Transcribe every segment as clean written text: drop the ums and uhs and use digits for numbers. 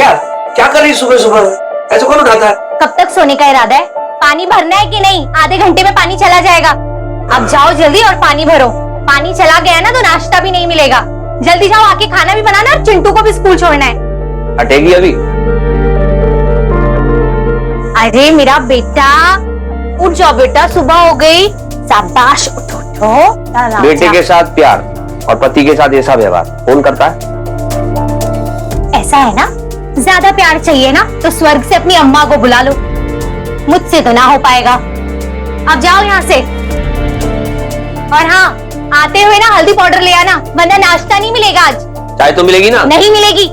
क्या क्या कर रही सुबह सुबह? ऐसे कौन उठाता है? कब तक सोने का इरादा है? पानी भरना है कि नहीं? आधे घंटे में पानी चला जाएगा। अब जाओ जल्दी और पानी भरो। पानी चला गया ना तो नाश्ता भी नहीं मिलेगा। जल्दी जाओ, आके खाना भी बनाना और चिंटू को भी स्कूल छोड़ना है। हटेगी अभी? अरे मेरा बेटा, उठ जाओ बेटा, सुबह हो गई। शाबाश, उठो उठो। बेटे के साथ प्यार और पति के साथ ऐसा व्यवहार कौन करता है? ऐसा है ना, ज्यादा प्यार चाहिए ना तो स्वर्ग से अपनी अम्मा को बुला लो। मुझसे तो ना हो पाएगा। अब जाओ यहाँ से। और हाँ, आते हुए ना हल्दी पाउडर ले आना, वरना नाश्ता नहीं मिलेगा आज। चाय तो मिलेगी ना? नहीं मिलेगी।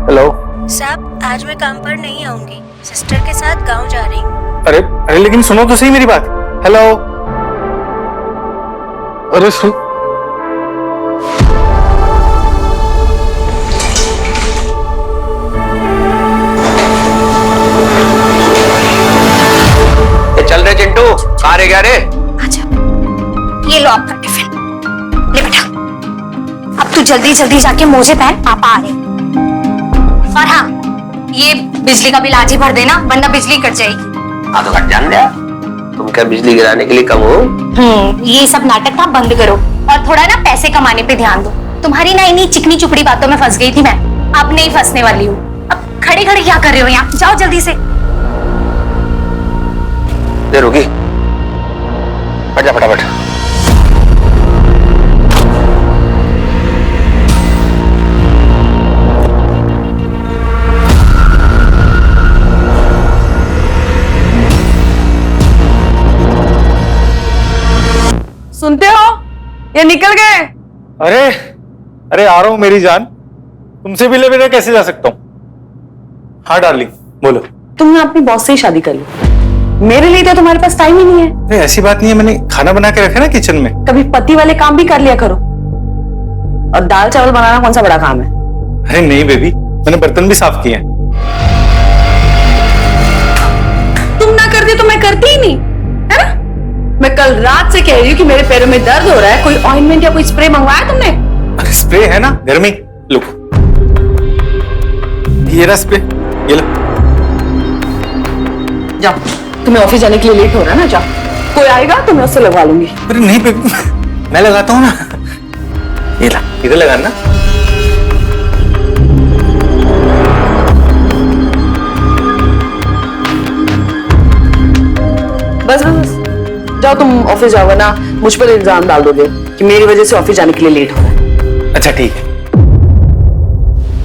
हेलो साहब, आज मैं काम पर नहीं आऊंगी, सिस्टर के साथ गांव जा रही हूँ। अरे अरे लेकिन सुनो तो सही मेरी बात। हेलो, अरे सुन, चल रहे चिंटू, कहाँ रह गया रे? अच्छा, ये लो आपका टिफिन। ले बेटा, अब तू जल्दी जल्दी जाके मोजे पहन, पापा आ रहे। और हाँ, ये बिजली का बिल आज ही भर देना, वरना बिजली कट जाएगी। हाँ तो कट जान दिया। तुम क्या बिजली गिराने के लिए कम हो? ये सब नाटक ना बंद करो और थोड़ा ना पैसे कमाने पे ध्यान दो। तुम्हारी ना इन्हीं चिकनी चुपड़ी बातों में फंस गई थी मैं, अब नहीं फंसने वाली हूँ। अब खड़े खड़े क्या कर रहे हो यहाँ? जाओ जल्दी से। देर होगी, हट जा फटाफट। सुनते हो? ये निकल गए। अरे अरे आ रहा हूं मेरी जान, तुमसे भी ले बिना कैसे जा सकता हूँ? हाँ डार्लिंग बोलो। तुमने अपनी बॉस से ही शादी कर ली, मेरे लिए तो तुम्हारे पास टाइम ही नहीं है। अरे ऐसी बात नहीं है, मैंने खाना बना के रखा ना किचन में। कभी पति वाले काम भी कर लिया करो। और दाल चावल बनाना कौन सा बड़ा काम है? अरे नहीं बेबी, मैंने बर्तन भी साफ किए हैं। तुम ना करती तो मैं करती ही नहीं, है ना? मैं कल रात से कह रही हूँ कि मेरे पैरों में दर्द हो रहा है, कोई ऑइंटमेंट या कोई स्प्रे मंगवाया तुमने? अरे स्प्रे है ना घर में, लो ये रहा स्प्रे, ये लो। जाओ, तुम्हें ऑफिस जाने के लिए लेट हो रहा है ना, जाओ। कोई आएगा तो मैं उससे लगवा लूंगी। अरे नहीं बेबी, मैं लगाता हूँ ना, ये ला, इधर लगाना। बस बस, जाओ तुम ऑफिस जाओगे ना, मुझ पर इल्जाम डाल दोगे कि मेरी वजह से ऑफिस जाने के लिए लेट हो रहा है। अच्छा ठीक है।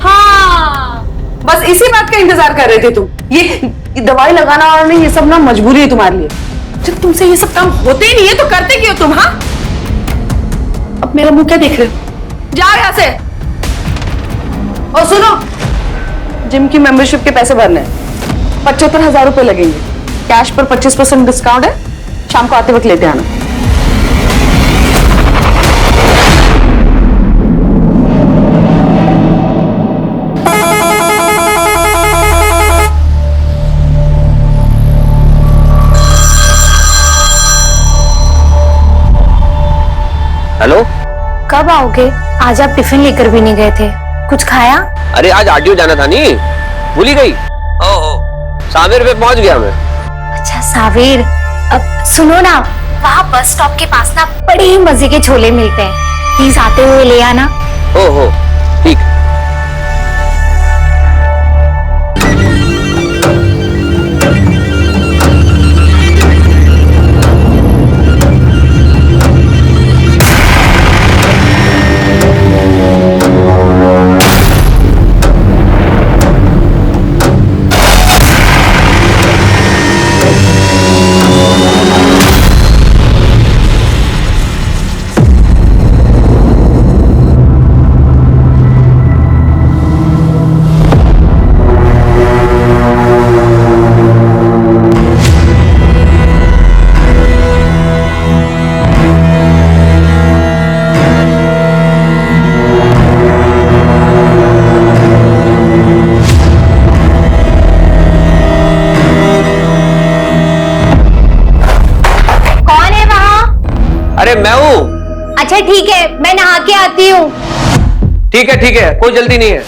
हाँ, बस इसी बात का इंतजार कर रहे थे तुम। ये दवाई लगाना और नहीं, ये सब ना मजबूरी है तुम्हारे लिए। जब तुमसे ये सब काम होते ही नहीं है तो करते क्यों तुम? हाँ, अब मेरा मुंह क्या देख रहे हो? जाओ यहाँ से। और सुनो, जिम की मेंबरशिप के पैसे भरने हैं, 75,000 रुपए लगेंगे। कैश पर 25% डिस्काउंट है, शाम को आते वक्त लेते आना। हेलो, कब आओगे? आज आप टिफिन लेकर भी नहीं गए थे, कुछ खाया? अरे आज आरटीओ जाना था नहीं, भूल ही गई। ओहो, सावेर पे पहुंच गया मैं। अच्छा सावेर, अब सुनो ना, वहाँ बस स्टॉप के पास ना बड़े ही मजे के छोले मिलते हैं, प्लीज आते हुए ले आना। ओहो ठीक। अरे मैं हूँ। अच्छा ठीक है, मैं नहा के आती हूँ। ठीक है, कोई जल्दी नहीं है।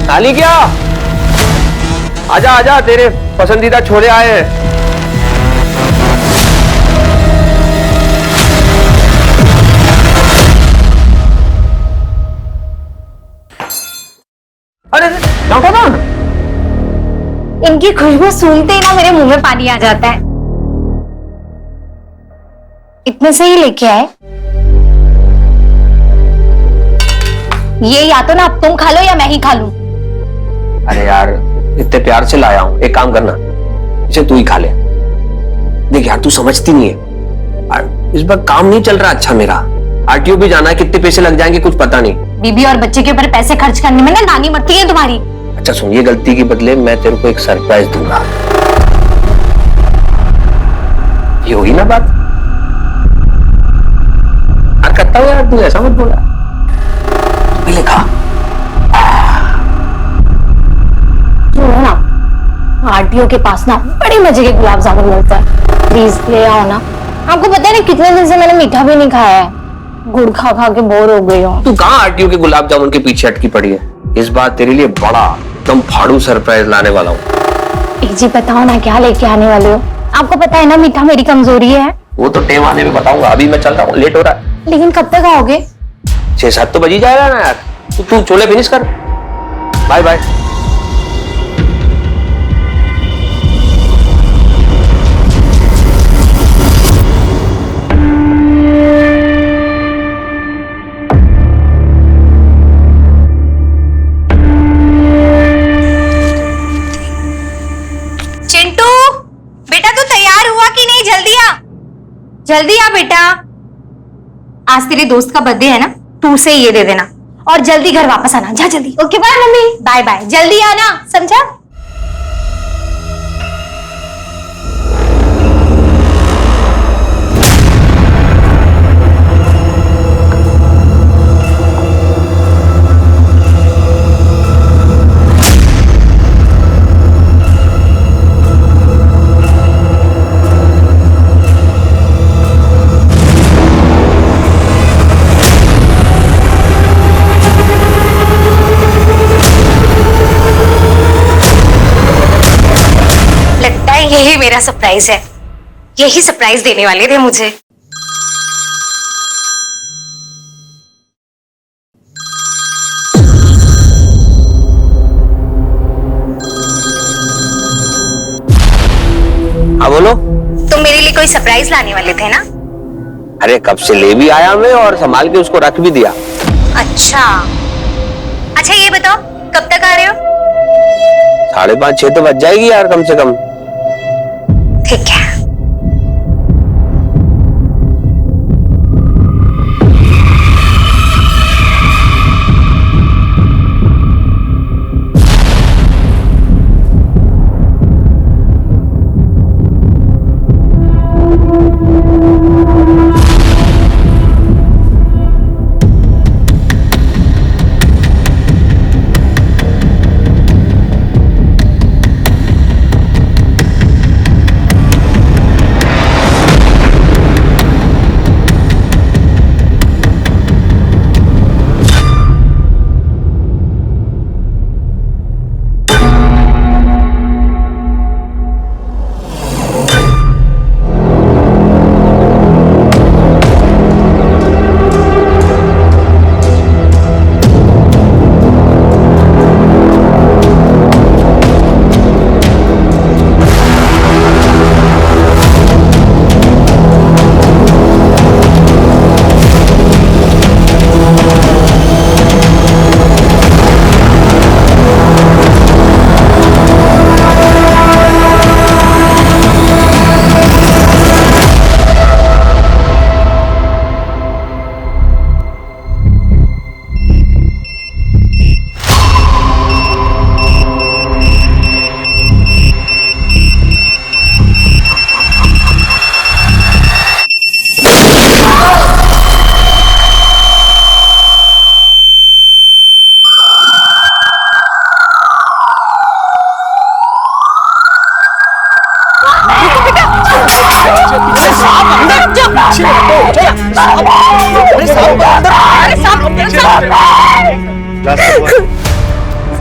खाली क्या? आजा आजा, तेरे पसंदीदा छोले आए हैं। अरे डॉक्टर साहब, इनकी खुशबू सूंघते ही ना मेरे मुंह में पानी आ जाता है। इतने से ही लेके आए। ये या तो ना अब तुम खा लो या मैं ही खा लूं। अरे यार, इतने प्यार से लाया हूं, एक काम करना, इसे तू ही खा ले। देख यार, तू समझती नहीं है, इस बार काम नहीं चल रहा अच्छा मेरा। आरटीओ भी जाना है, कितने पैसे लग जाएंगे कुछ पता नहीं। बीबी और बच्चे के ऊपर पैसे खर्च करने में ना नानी मरती है तुम्हारी। अच्छा सुन, ये गलती के बदले मैं तेरे को एक सरप्राइज दूंगा। ये होगी ना बात? करता हूँ यार, तू ऐसा मत बोला। पहले खा। ना आरटीओ के पास ना बड़े मजे के गुलाब जामुन मिलता है, प्लीज ले आओ ना। आपको पता है ना कितने दिन से मैंने मीठा भी नहीं खाया है, गुड़ खा खा के बोर हो गई हूँ। तू कहाँ आरटीओ के गुलाब जामुन के पीछे अटकी पड़ी है? इस बार तेरे लिए बड़ा एकदम फाड़ू सरप्राइज लाने वाला हूँ। जी बताओ ना, क्या लेके आने वाले हो? आपको पता है ना मीठा मेरी कमजोरी है। वो तो टेम आने में बताऊंगा, अभी मैं चल रहा हूँ, लेट हो रहा है। लेकिन कब तक आओगे? 6-7 तो बज ही जाएगा ना यार। तू छोले फिनिश कर। Bye bye. चिंटू बेटा, तू तैयार हुआ कि नहीं? जल्दी आ बेटा। आज तेरे दोस्त का बर्थडे है ना, तू उसे ये दे देना और जल्दी घर वापस आना। जा जल्दी। Okay bye mummy. Bye bye, जल्दी आना, समझा? यही मेरा सरप्राइज है, यही सरप्राइज देने वाले थे मुझे। हाँ बोलो। तुम मेरे लिए कोई सरप्राइज लाने वाले थे ना? अरे कब से ले भी आया मैं और संभाल के उसको रख भी दिया। अच्छा ये बताओ कब तक आ रहे हो? 5:30-6 तो बज जाएगी यार कम से कम। ठीक है।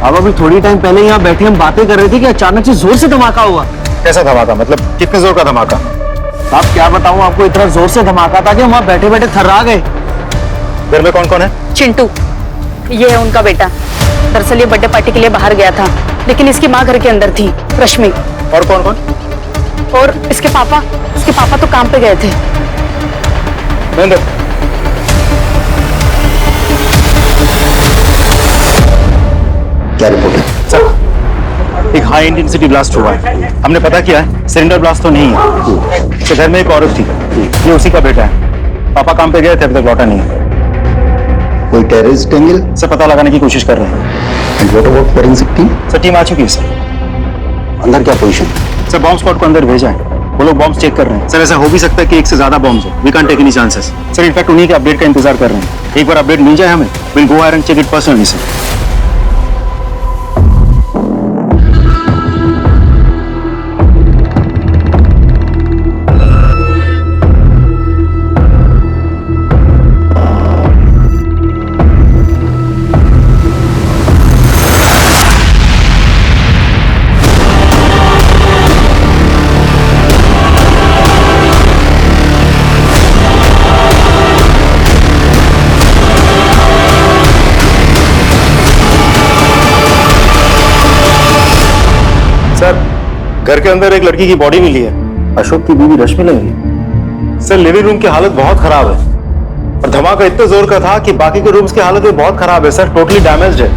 अब अभी थोड़ी टाइम पहले यहाँ बैठे हम बातें कर रहे थे कि अचानक से जोर से धमाका हुआ। कैसा धमाका, मतलब कितने जोर का धमाका? आप क्या बताऊं आपको, इतना जोर से धमाका था कि हम वहाँ बैठे बैठे थर्रा गए। घर में कौन कौन है? चिंटू, ये है उनका बेटा। दरअसल ये बर्थडे पार्टी के लिए बाहर गया था, लेकिन इसकी माँ घर के अंदर थी, रश्मि। और कौन कौन? और इसके पापा तो काम पे गए थे। महेंद्र, क्या रिपोर्ट है? सर, एक हाई इंटेंसिटी ब्लास्ट हुआ है। हमने पता किया है, सिलेंडर ब्लास्ट तो नहीं है। इसके घर में एक औरत थी, ये उसी का बेटा है। पापा काम पे गए थे, अभी तक लौटा नहीं है। कोई टेररिस्ट एंगल? सर, पता लगाने की कोशिश कर रहे हैं। And what about forensic team? Sir, team आ चुकी है सर। अंदर क्या पोजीशन? सर, बॉम्ब स्क्वाड को अंदर भेजा है, वो लोग बॉम्ब चेक कर रहे हैं। सर, ऐसा हो भी सकता है कि एक से ज्यादा बॉम्ब हो। We can't take any chances. Sir, in fact उन्हीं के अपडेट का इंतजार कर रहे हैं। एक बार अपडेट मिल जाए हमें, will go and check it personally sir. Sir, घर के अंदर एक लड़की की बॉडी मिली है। अशोक की बीवी रश्मि लगी। सर, लिविंग रूम की हालत बहुत खराब है और धमाका इतने जोर का था कि बाकी के रूम्स की हालत भी बहुत खराब है सर, टोटली डैमेज्ड है।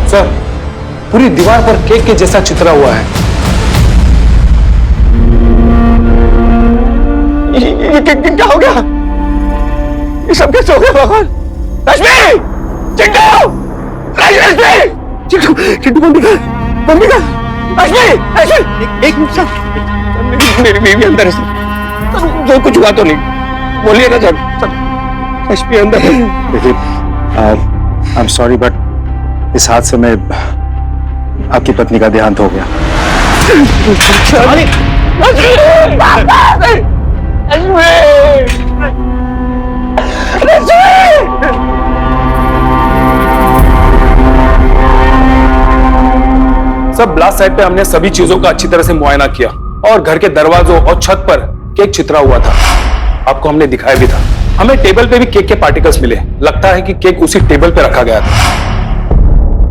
सर, पूरी दीवार पर केक के जैसा चित्रा हुआ है। क्या हो गया? ये सब कैसे हो गया भगवान? रश्मि! चिंटू! चिंटू बंदी का एक मिनट सर, मेरी बीवी अंदर है सर। जो कुछ हुआ तो नहीं, बोलिए ना सर। रश्मि अंदर है। देखिए, आई एम सॉरी बट इस हादसे में आपकी पत्नी का देहांत हो गया। सब ब्लास्ट साइट पे हमने सभी चीजों का अच्छी तरह से मुआयना किया और घर के दरवाजों और छत पर केक चित्रा हुआ था। आपको हमने दिखाया भी था। हमें टेबल पे भी केक के पार्टिकल्स मिले। लगता है कि केक उसी टेबल पे रखा गया था।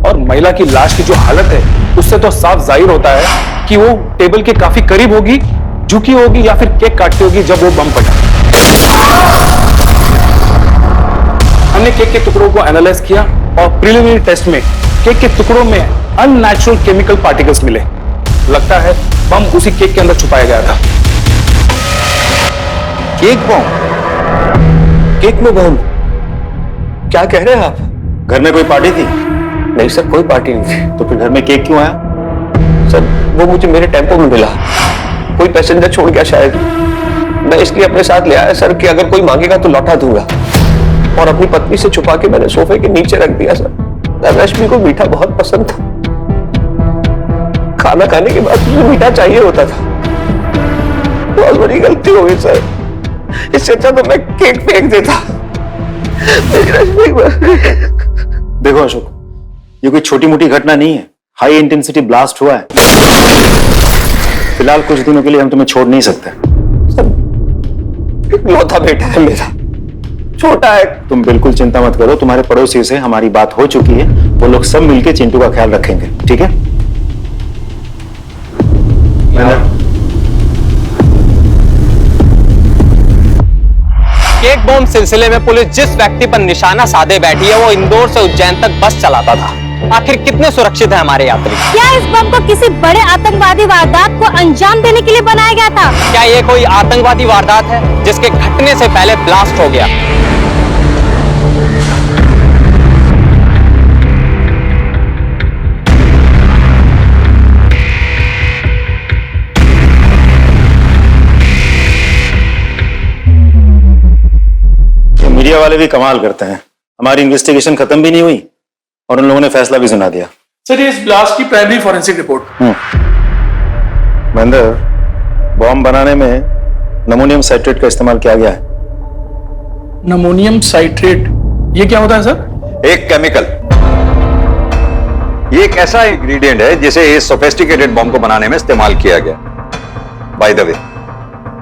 और महिला की लाश की जो हालत है, उससे तो साफ जाहिर होता है कि वो टेबल के काफी करीब होगी, झुकी होगी या फिर केक काटती होगी जब वो बम फटा। हमने केक के टुकड़ों को एनालाइज किया और प्रिलिमिनरी टेस्ट में केक के टुकड़ों में अननेचुरल केमिकल पार्टिकल्स मिले। लगता है बम उसी केक के अंदर छुपाया गया था। केक बम? केक में बम? क्या कह रहे हैं आप? घर में कोई पार्टी थी? नहीं सर, कोई पार्टी नहीं थी। तो फिर घर में केक क्यों आया? सर, वो मुझे मेरे टेम्पो में मिला। कोई पैसेंजर छोड़ गया शायद। मैं इसलिए अपने साथ ले आया सर कि अगर कोई मांगेगा तो लौटा दूंगा। और अपनी पत्नी से छुपा के मैंने सोफे के नीचे रख दिया सर। रश्मि को मीठा बहुत पसंद था। खाना खाने के बाद मुझे मीठा चाहिए होता था। बहुत बड़ी गलती हो गई सर। इससे अच्छा तो मैं केक फेंक देता। मेरी रश्मि। देखो अशोक, ये कोई छोटी मोटी घटना नहीं है। हाई इंटेंसिटी ब्लास्ट हुआ है। फिलहाल कुछ दिनों के लिए हम तुम्हें छोड़ नहीं सकते। इकलौता बेटा है मेरा, छोटा है। तुम बिल्कुल चिंता मत करो, तुम्हारे पड़ोसी से हमारी बात हो चुकी है। वो लोग सब मिलके चिंटू का ख्याल रखेंगे, ठीक है? केक बॉम्ब सिलसिले में पुलिस जिस व्यक्ति पर निशाना साधे बैठी है, वो इंदौर से उज्जैन तक बस चलाता था। आखिर कितने सुरक्षित है हमारे यात्री? क्या इस बम को किसी बड़े आतंकवादी वारदात को अंजाम देने के लिए बनाया गया था? क्या ये कोई आतंकवादी वारदात है जिसके घटने से पहले ब्लास्ट हो गया? मीडिया वाले भी कमाल करते हैं। हमारी इन्वेस्टिगेशन खत्म भी नहीं हुई और उन लोगों ने फैसला भी सुना दिया। सर ये इस ब्लास्ट की primary forensic report. Mahendra, bomb बनाने में नमोनियम साइट्रेट का इस्तेमाल किया गया है। नमोनियम साइट्रेट, ये क्या होता है सर? एक केमिकल, ये एक ऐसा इंग्रेडिएंट है जिसे इस सोफिस्टिकेटेड बॉम्ब को बनाने में इस्तेमाल किया गया। By the way,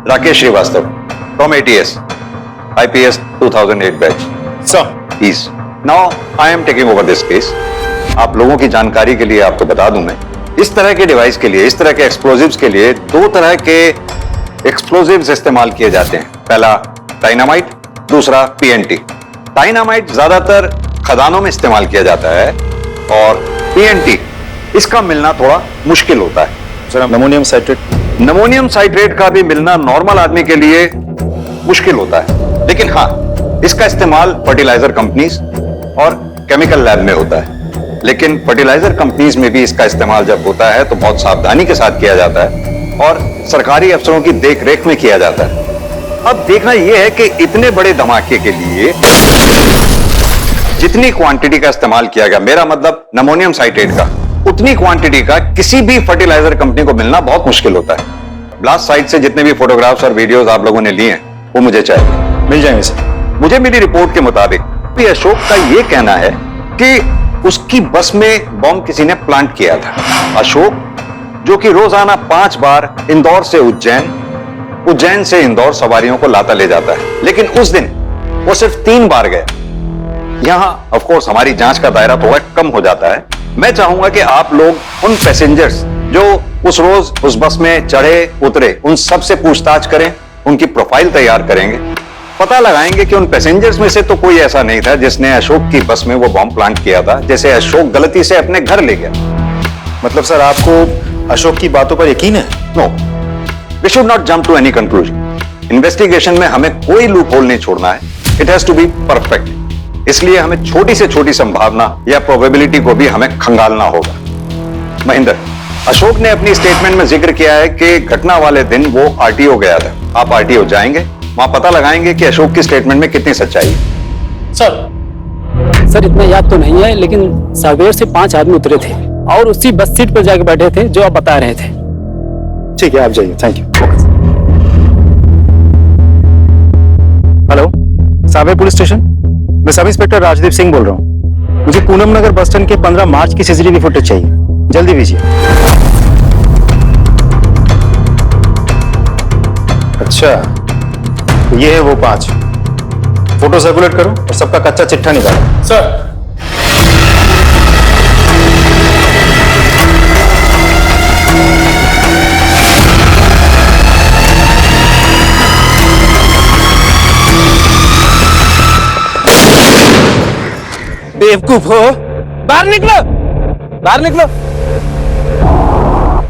Rakesh Srivastava from ATS IPS 2008 बैच। Sir, please now I am taking over this case. आप लोगों की जानकारी के लिए आपको बता दूं, मैं इस तरह के डिवाइस के लिए, इस तरह के एक्सप्लोजिव्स के लिए दो तरह के एक्सप्लोजिव्स इस्तेमाल किए जाते हैं। पहला डायनामाइट, दूसरा PNT। डायनामाइट ज्यादातर खदानों में इस्तेमाल किया जाता है और PNT इसका मिलना थोड़ा मुश्किल होता है। Sir, ammonium citrate? Ammonium citrate का भी मिलना नॉर्मल आदमी के लिए मुश्किल होता है, लेकिन हाँ, इसका इस्तेमाल फर्टिलाइजर कंपनीज और केमिकल लैब में होता है। लेकिन फर्टिलाइजर कंपनीज में भी इसका इस्तेमाल जब होता है तो बहुत सावधानी के साथ किया जाता है और सरकारी अफसरों की देखरेख में किया जाता है। अब देखना यह है कि इतने बड़े धमाके के लिए जितनी क्वांटिटी का इस्तेमाल किया गया, मेरा मतलब नमोनियम साइट्रेट का, उतनी क्वांटिटी का किसी भी फर्टिलाइजर कंपनी को मिलना बहुत मुश्किल होता है। ब्लास्ट साइट से जितने भी फोटोग्राफ्स और वीडियोस आप लोगों ने लिए हैं वो मुझे चाहिए। मिल जाएंगे सर। मुझे मिली रिपोर्ट के मुताबिक भी अशोक का यह कहना है कि उसकी बस में बॉम्ब किसी ने प्लांट किया था। अशोक, जो कि रोजाना 5 बार इंदौर से उज्जैन, उज्जैन से इंदौर सवारियों को लाता ले जाता है, लेकिन उस दिन वो सिर्फ 3 बार गए। यहां ऑफ कोर्स हमारी जांच का दायरा थोड़ा कम हो जाता है। मैं चाहूंगा कि आप लोग उन पैसेंजर्स जो उस रोज उस बस में चढ़े उतरे, उन सब से पूछताछ करें, उनकी प्रोफाइल तैयार करेंगे, पता लगाएंगे कि उन पैसेंजर्स में से तो कोई ऐसा नहीं था जिसने अशोक की बस में वो बॉम्ब प्लांट किया था, जैसे अशोक गलती से अपने घर ले गया। मतलब सर, आपको अशोक की बातों पर यकीन है? No, we should not jump to any conclusion. Investigation में हमें कोई लूप होल नहीं छोड़ना है। It has to be perfect. इसलिए हमें छोटी से छोटी संभावना या प्रोबेबिलिटी को भी हमें खंगालना होगा। महेंद्र, अशोक ने अपनी स्टेटमेंट में जिक्र किया है कि घटना वाले दिन वो RTO गया था। आप RTO जाएंगे, वहां पता लगाएंगे कि अशोक की स्टेटमेंट में कितनी सच्चाई है। सर इतना याद तो नहीं है, लेकिन सावेर से 5 आदमी उतरे थे और उसी बस सीट पर जाके बैठे थे जो आप बता रहे थे। ठीक है, आप जाइए। Thank you. Hello, Sanwer police station, मैं सब इंस्पेक्टर राजदीप सिंह बोल रहा हूँ। मुझे पूनम नगर बस स्टैंड के 15 मार्च की CCTV फुटेज चाहिए, जल्दी भेजिए। अच्छा, तो ये है वो 5। फोटो सर्कुलेट करो और सबका कच्चा चिट्ठा निकालो। सर, बेवकूफ हो, बाहर निकलो, बाहर निकलो।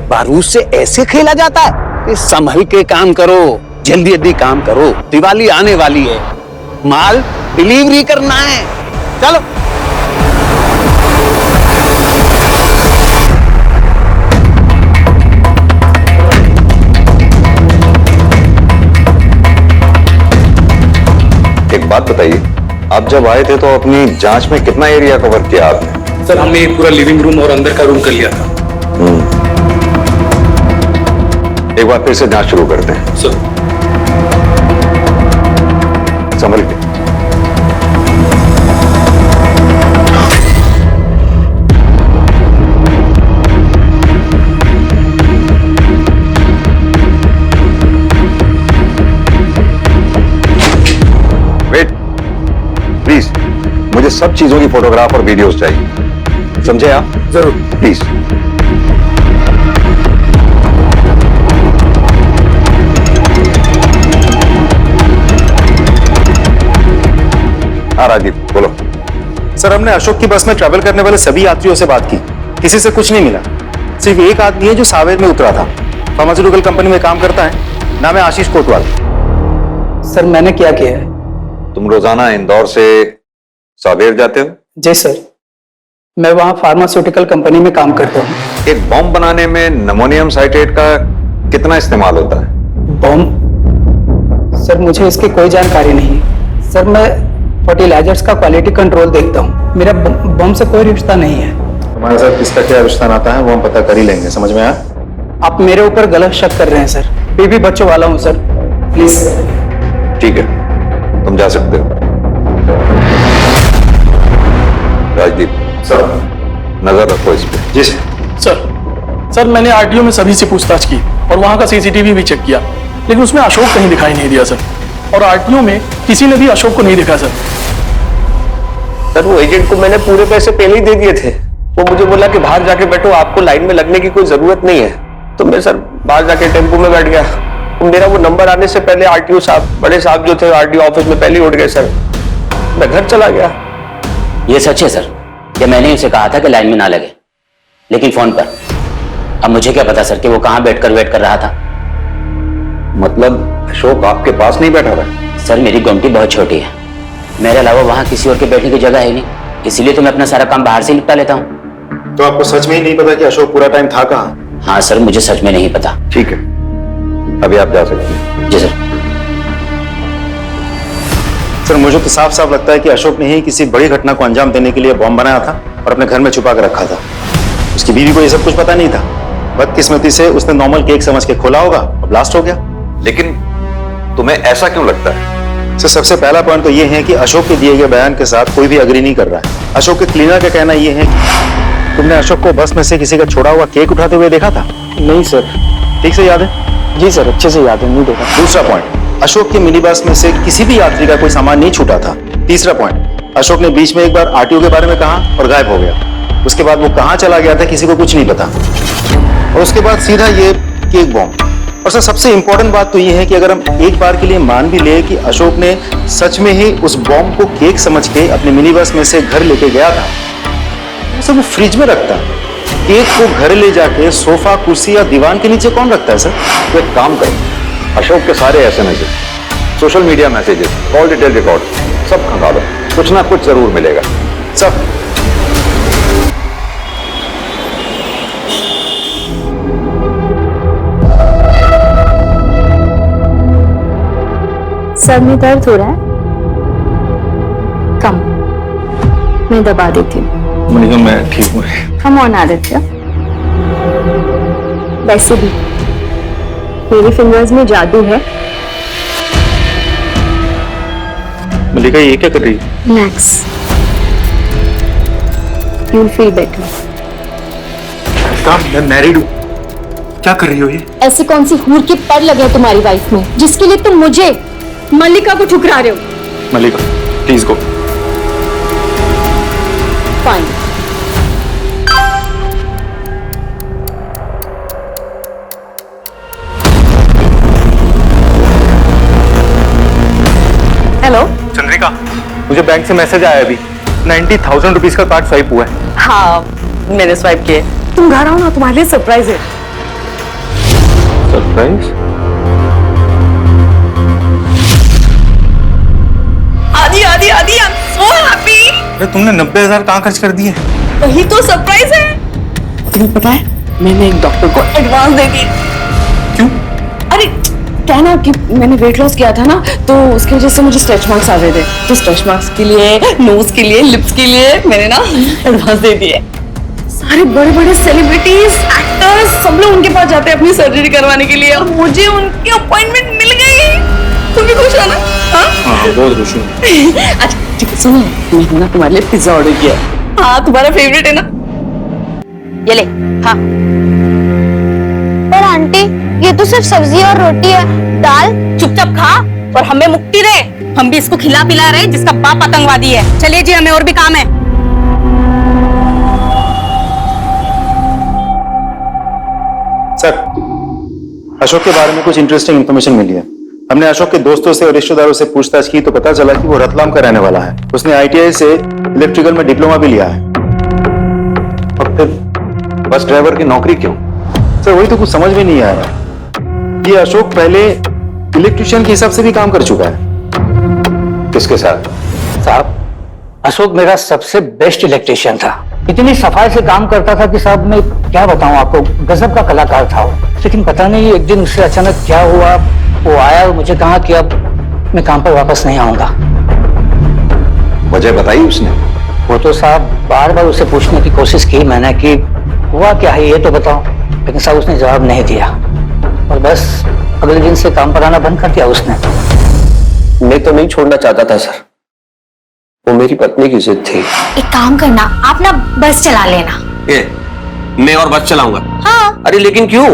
बारूद से ऐसे खेला जाता है कि संभल के काम करो, जल्दी जल्दी काम करो, दिवाली आने वाली है, माल डिलीवरी करना है। चलो। एक बात बताइए, आप जब आए थे तो अपनी जांच में कितना एरिया कवर किया आपने? सर हमने पूरा लिविंग रूम और अंदर का रूम कर लिया था। एक बार फिर से जांच शुरू करते हैं। सर, संभल के। वेट प्लीज, मुझे सब चीजों की फोटोग्राफ और वीडियोस चाहिए, समझे आप? जरूर। प्लीज। हाँ राजीव, बोलो। सर, हमने अशोक की बस में ट्रैवल करने वाले सभी यात्रियों से बात की, किसी से कुछ नहीं मिला। सिर्फ एक आदमी है जो सावेर में उतरा था, फार्मास्यूटिकल कंपनी में काम करता है, नाम है आशीष कोटवाल। सर मैंने क्या किया है? तुम रोजाना इंदौर से सावेर जाते हो? जी सर, मैं वहाँ फार्मास्यूटिकल कंपनी में काम करता हूँ। एक बॉम्ब बनाने में नमोनियम साइट्रेट का कितना इस्तेमाल होता है? बॉम्ब? सर मुझे इसकी कोई जानकारी नहीं। सर मैं फर्टिलाइजर्स का क्वालिटी कंट्रोल देखता हूँ, मेरा बम से कोई रिश्ता नहीं है। हमारे साथ किसका क्या रिश्ता नाता है वो हम पता कर ही लेंगे, समझ में आया? आप मेरे ऊपर गलत शक कर रहे हैं सर। मैं भी बच्चों वाला हूँ सर, प्लीज। ठीक है, तुम जा सकते हो। राजदीप सर। नजर रखो इस पे। जी सर। सर मैंने आरटीओ में सभी से पूछताछ की और वहां का सीसीटीवी भी चेक किया, लेकिन उसमें अशोक कहीं दिखाई नहीं दिया सर। और आरटीओ में किसी ने भी अशोक को नहीं देखा सर। सर वो एजेंट को मैंने पूरे पैसे पहले ही दे दिए थे। वो मुझे बोला कि बाहर जाके बैठो, आपको लाइन में लगने की कोई जरूरत नहीं है। तो मैं सर बाहर जाके टेम्पो में बैठ गया। तो मेरा वो नंबर आने से पहले आरटीओ साहब, बड़े साहब जो थे आरटीओ ऑफिस में पहले ही उठ गए सर। मैं घर चला गया। ये सच है सर, कि मैंने उसे कहा था कि लाइन में ना लगे, लेकिन फोन पर। अब मुझे क्या पता सर कि वो कहां बैठकर वेट कर रहा था। मतलब अशोक आपके पास नहीं बैठा था? सर मेरी गुमटी बहुत छोटी है, मेरे अलावा वहां किसी और के बैठने की जगह है नहीं, इसीलिए तो मैं अपना सारा काम बाहर से निपटा लेता हूँ। तो आपको सच में ही नहीं पता कि अशोक पूरा टाइम था कहाँ? हाँ सर, मुझे सच में नहीं पता। ठीक है, अभी आप जा सकते हैं। जी सर। सर मुझे तो साफ साफ लगता है कि अशोक ने ही किसी बड़ी घटना को अंजाम देने के लिए बॉम्ब बनाया था और अपने घर में छुपा कर रखा था। उसकी बीवी को ये सब कुछ पता नहीं था। बदकिस्मती से उसने नॉर्मल केक समझ के खोला होगा और ब्लास्ट हो गया। लेकिन तुम्हें ऐसा क्यों लगता है? सर सबसे पहला पॉइंट तो ये है कि अशोक के दिए गए बयान के साथ कोई भी अग्री नहीं कर रहा है। अशोक के क्लीनर का कहना यह है कि तुमने अशोक को बस में से किसी का छोड़ा हुआ केक उठाते हुए देखा था? नहीं सर। ठीक से याद है? जी सर, अच्छे से याद है, नहीं देखा। दूसरा पॉइंट, अशोक के मिनी बस में से किसी भी यात्री का कोई सामान नहीं छूटा था। तीसरा पॉइंट, अशोक ने बीच में एक बार आरटीओ के बारे में कहा और गायब हो गया। उसके बाद वो कहां चला गया था किसी को कुछ नहीं पता। और उसके बाद सीधा ये केक बॉम्ब। और सर सबसे इंपॉर्टेंट बात तो ये है कि अगर हम एक बार के लिए मान भी ले कि अशोक ने सच में ही उस बॉम्ब को केक समझ के अपने मिनी बस में से घर लेके गया था, तो सर वो फ्रिज में रखता। केक को घर ले जाके सोफा, कुर्सी या दीवान के नीचे कौन रखता है सर? तो एक काम करो, अशोक के सारे SMS, social media messages, call detail record सब खंगालो, कुछ ना कुछ जरूर मिलेगा। सब। सर में दर्द हो रहा है? कम, मैं दबा देती हूँ। मनिका मैं ठीक हूँ। हम ऑन आदित्य। वैसे भी मेरी फिंगर्स में जादू है। मलिका ये क्या कर रही है? Relax, you will feel better. मैं मैरिड हूँ, क्या कर रही हो ये? ऐसी कौन सी हूर के पर लगे हैं तुम्हारी वाइफ में जिसके लिए तुम मुझे, मल्लिका को ठुकरा रहे हो? Mallika please go. Fine. Hello Chandrika, मुझे बैंक से मैसेज आया अभी, 90,000 रुपीज का कार्ड स्वाइप हुआ है। हाँ मैंने स्वाइप किए। तुम घर आओ ना, तुम्हारे लिए सरप्राइज है। सरप्राइज? आदि आदि आदि, आई एम सो हैप्पी। अरे तुमने 90,000 कहाँ खर्च कर दिए? वही तो सरप्राइज है। तुम्हें पता है मैंने एक डॉक्टर को एडवांस दे दी। क्यों? अरे क्या ना कि मैंने वेट लॉस किया था ना, तो उसकी वजह से मुझे स्ट्रेच मार्क्स आ रहे थे। तो स्ट्रेच मार्क्स के लिए, नोज के लिए, लिप्स के लिए मैंने ना एडवांस दे दिए। सारे बड़े बड़े सेलिब्रिटीज, एक्टर्स सब लोग उनके पास जाते हैं अपनी सर्जरी करवाने के लिए, और मुझे उनकी अपॉइंटमेंट मिल गई। तुम भी खुश हो ना? हाँ बहुत खुश हूँ। अच्छा ठीक है, सुनो, मैंने ना तुम्हारे लिए पिज्जा ऑर्डर किया। हाँ तुम्हारा फेवरेट है ना? ये ले। हाँ पर आंटी ये तो सिर्फ सब्जी और रोटी है, दाल। चुपचाप खा और हमें मुक्ति दे। हम भी इसको खिला पिला रहे जिसका बाप आतंकवादी है। चलिए जी, हमें और भी काम है। सर अशोक के बारे में कुछ इंटरेस्टिंग इंफॉर्मेशन मिली है। हमने अशोक के दोस्तों से और रिश्तेदारों से पूछताछ की तो पता चला कि वो रतलाम का रहने वाला है। उसने आईटीआई से इलेक्ट्रिकल में डिप्लोमा भी लिया है। और फिर बस ड्राइवर की नौकरी क्यों? सर वही तो कुछ समझ में नहीं आ रहा। ये अशोक पहले इलेक्ट्रिशियन के हिसाब से भी काम कर चुका है। किसके साथ? साहब अशोक मेरा सबसे बेस्ट इलेक्ट्रिशियन था, इतनी सफाई से काम करता था कि साहब मैं क्या बताऊं आपको, गजब का कलाकार था वो। लेकिन पता नहीं एक दिन उससे अचानक क्या हुआ, वो आया और मुझे कहा कि अब मैं काम पर वापस नहीं आऊंगा। वजह बताई उसने? वो तो साहब बार बार उसे पूछने की कोशिश की मैंने कि हुआ क्या है ये तो बताओ, लेकिन साहब उसने जवाब नहीं दिया और बस अगले दिन से काम पर आना बंद कर दिया उसने। मैं तो नहीं छोड़ना चाहता था सर, वो मेरी पत्नी की जिद थी। एक काम करना, आप ना बस चला लेना। मैं और बस चलाऊंगा? हाँ। अरे लेकिन क्यों?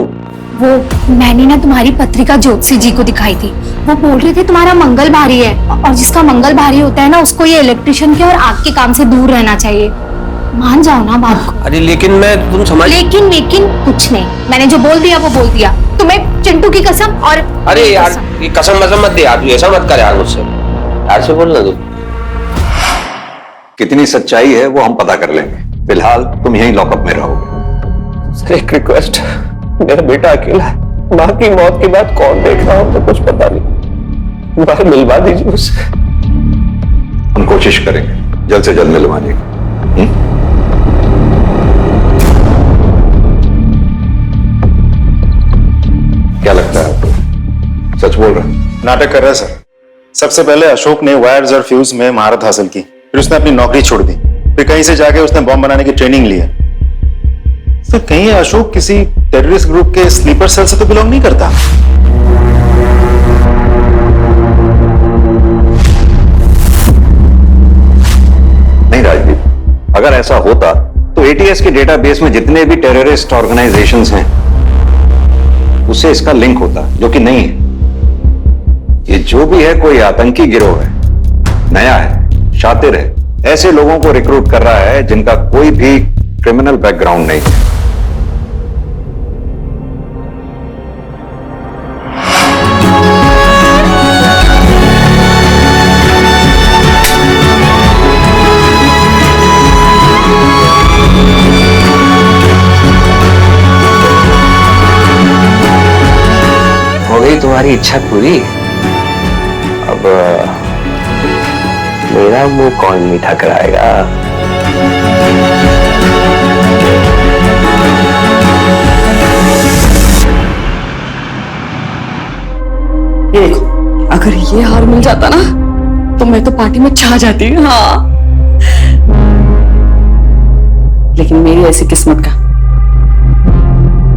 वो मैंने ना तुम्हारी पत्रिका ज्योतिषी जी को दिखाई थी, वो बोल रहे थे तुम्हारा मंगल भारी है और जिसका मंगल भारी होता है ना उसको ये इलेक्ट्रिशियन के और आग के काम से दूर रहना चाहिए। मान जाओ ना बात को। अरे लेकिन तुम समझ। लेकिन कुछ नहीं, मैंने जो बोल दिया वो बोल दिया। तुम्हें चिंटू की कसम और अरे यार ये कसम मत दे यार, तू ऐसा मत कर यार मुझसे, यार से बोलना तू। कितनी सच्चाई है वो हम पता कर लेंगे, फिलहाल तुम यहीं लॉकअप में रहोगे। सर एक रिक्वेस्ट, मेरा बेटा अकेला है, माँ की मौत के बाद कौन देख रहा हो तो कुछ पता नहीं, बाहर मिलवा दीजिए उससे। हम कोशिश करेंगे जल्द से जल्द मिलवाने की। क्या लगता है आपको, सच बोल रहा है? नाटक कर रहा है सर। सबसे पहले अशोक ने वायर्स और फ्यूज में महारत हासिल की, फिर उसने अपनी नौकरी छोड़ दी, फिर कहीं से जाके उसने बॉम्ब बनाने की ट्रेनिंग ली है। तो कहीं अशोक किसी टेररिस्ट ग्रुप के स्लीपर सेल से तो बिलोंग नहीं करता? नहीं राजदीप, अगर ऐसा होता तो एटीएस के डेटाबेस में जितने भी टेररिस्ट ऑर्गेनाइजेशंस हैं उससे इसका लिंक होता, जो कि नहीं है। ये जो भी है कोई आतंकी गिरोह है, नया है, शातिर है, ऐसे लोगों को रिक्रूट कर रहा है जिनका कोई भी क्रिमिनल बैकग्राउंड नहीं है। हो गई तुम्हारी इच्छा पूरी, अब मेरा मुंह कौन मीठा कराएगा? ये देखो, अगर ये हार मिल जाता ना तो मैं तो पार्टी में छा जाती। हाँ, लेकिन मेरी ऐसी किस्मत का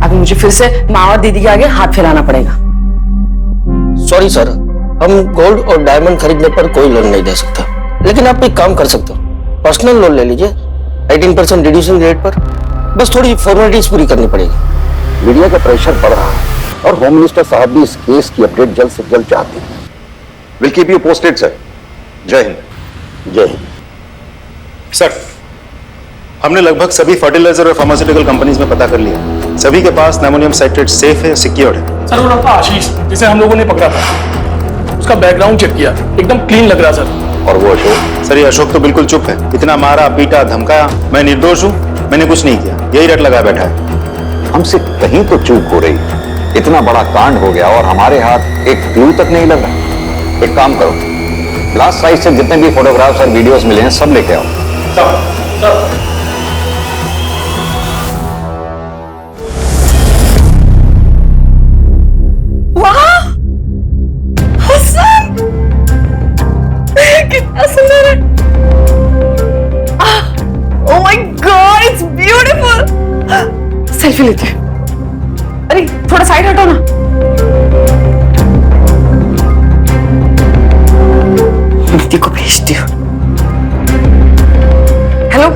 अभी मुझे फिर से माँ और दीदी के आगे हाथ फैलाना पड़ेगा। सॉरी सर, हम गोल्ड और डायमंड खरीदने पर कोई लोन नहीं दे सकता, लेकिन आप एक काम कर सकते हो, पर्सनल लोन ले लीजिए 18% रिड्यूसिंग रेट पर, बस थोड़ी फॉर्मेलिटीज पूरी करनी पड़ेगी। मीडिया का प्रेशर बढ़ रहा है और होम मिनिस्टर साहब भी इस केस की अपडेट जल्द से जल्द चाहते हैं। Will keep you posted sir. जय हिंद। जय हिंद। सर, हमने लगभग सभी फर्टिलाइजर और फार्मास्यूटिकल कंपनीज में पता कर लिया, सभी के पास अमोनियम साइट्रेट सेफ है, सिक्योर्ड है। सर वो लड़का आशीष जिसे हम लोगों ने पकड़ा था, उसका बैकग्राउंड चेक किया, एकदम क्लीन लग रहा सर। और वो अशोक? सर ये अशोक तो बिल्कुल चुप है, इतना मारा पीटा धमकाया, मैं निर्दोष हूं, मैंने कुछ नहीं किया, यही रट लगा बैठा है। हमसे कहीं तो चूक हो रही है, इतना बड़ा कांड हो गया और हमारे हाथ एक क्लू तक नहीं लग रहा। एक काम करो, लास्ट साइज से जितने भी फोटोग्राफ्स और वीडियोस मिले हैं सब लेके आओ। सर कितना सुंदर है। Oh my God, it's beautiful. Selfie लेते हैं। अरे थोड़ा साइड हटो ना। दीदी को भेजती हूँ। हेलो,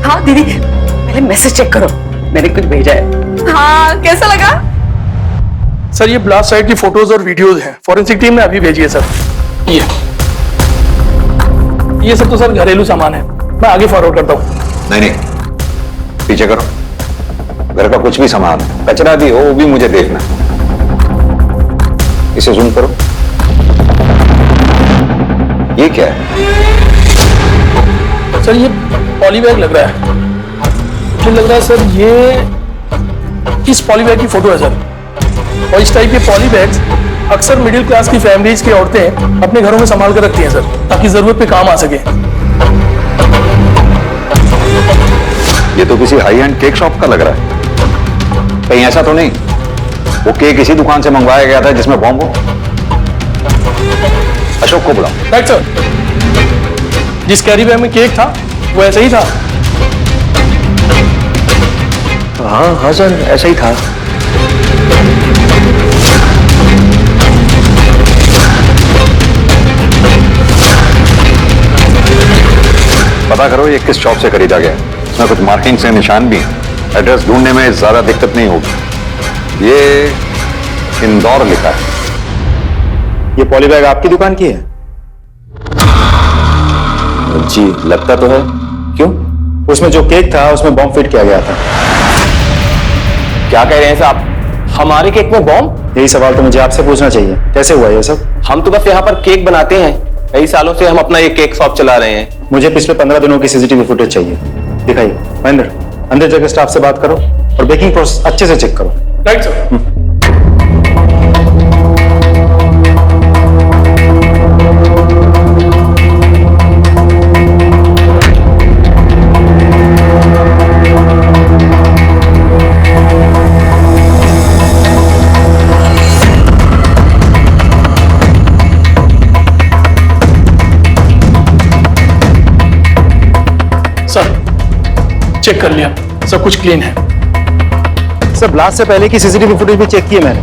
हाँ दीदी, पहले मैसेज चेक करो, मैंने कुछ भेजा है। हाँ, कैसा लगा? सर ये ब्लास्ट साइट की फोटोज और वीडियोज हैं, फॉरेंसिक टीम ने अभी भेजी है सर। ये सब तो सर घरेलू सामान है, मैं आगे फॉरवर्ड करता हूँ। नहीं, पीछे करो, घर का कुछ भी सामान है, कचरा भी हो वो भी मुझे देखना। इसे जूम करो। ये क्या है? सर ये पॉलीबैग लग रहा है, मुझे लग रहा है सर ये इस पॉलीबैग की फोटो है सर। और इस टाइप के पॉलीबैग्स अक्सर मिडिल क्लास की फैमिलीज की औरतें अपने घरों में संभाल कर रखती हैं सर, ताकि जरूरत पे काम आ सके। ये तो किसी हाई एंड केक शॉप का लग रहा है, कहीं ऐसा तो नहीं वो केक इसी दुकान से मंगवाया गया था जिसमें बॉम्ब हो? अशोक को बुलाओ। राइट सर, जिस कैरी बैग में केक था वो ऐसा ही था? हाँ हाँ सर, ऐसा ही था। पता करो ये किस शॉप से खरीदा गया। इसमें कुछ मार्किंग से निशान भी हैं। एड्रेस ढूंढने में ज्यादा दिक्कत नहीं होगी। ये इंदौर लिखा है। ये पॉली बैग आपकी दुकान की है? जी लगता तो है। क्यों? उसमें जो केक था उसमें बॉम्ब फिट किया गया था। क्या कह रहे हैं साहब? हमारे केक में बॉम्ब? यही सवाल तो मुझे आपसे पूछना चाहिए, कैसे हुआ ये सब? हम तो बस यहाँ पर केक बनाते हैं। कई सालों से हम अपना ये केक शॉप चला रहे हैं। मुझे पिछले 15 दिनों की सीसीटीवी फुटेज चाहिए। दिखाइए। महेंद्र, अंदर जाकर स्टाफ से बात करो और बेकिंग प्रोसेस अच्छे से चेक करो। Right sir. चेक कर लिया, सब कुछ क्लीन है। सर ब्लास्ट से पहले की सीसीटीवी फुटेज भी चेक की है मैंने।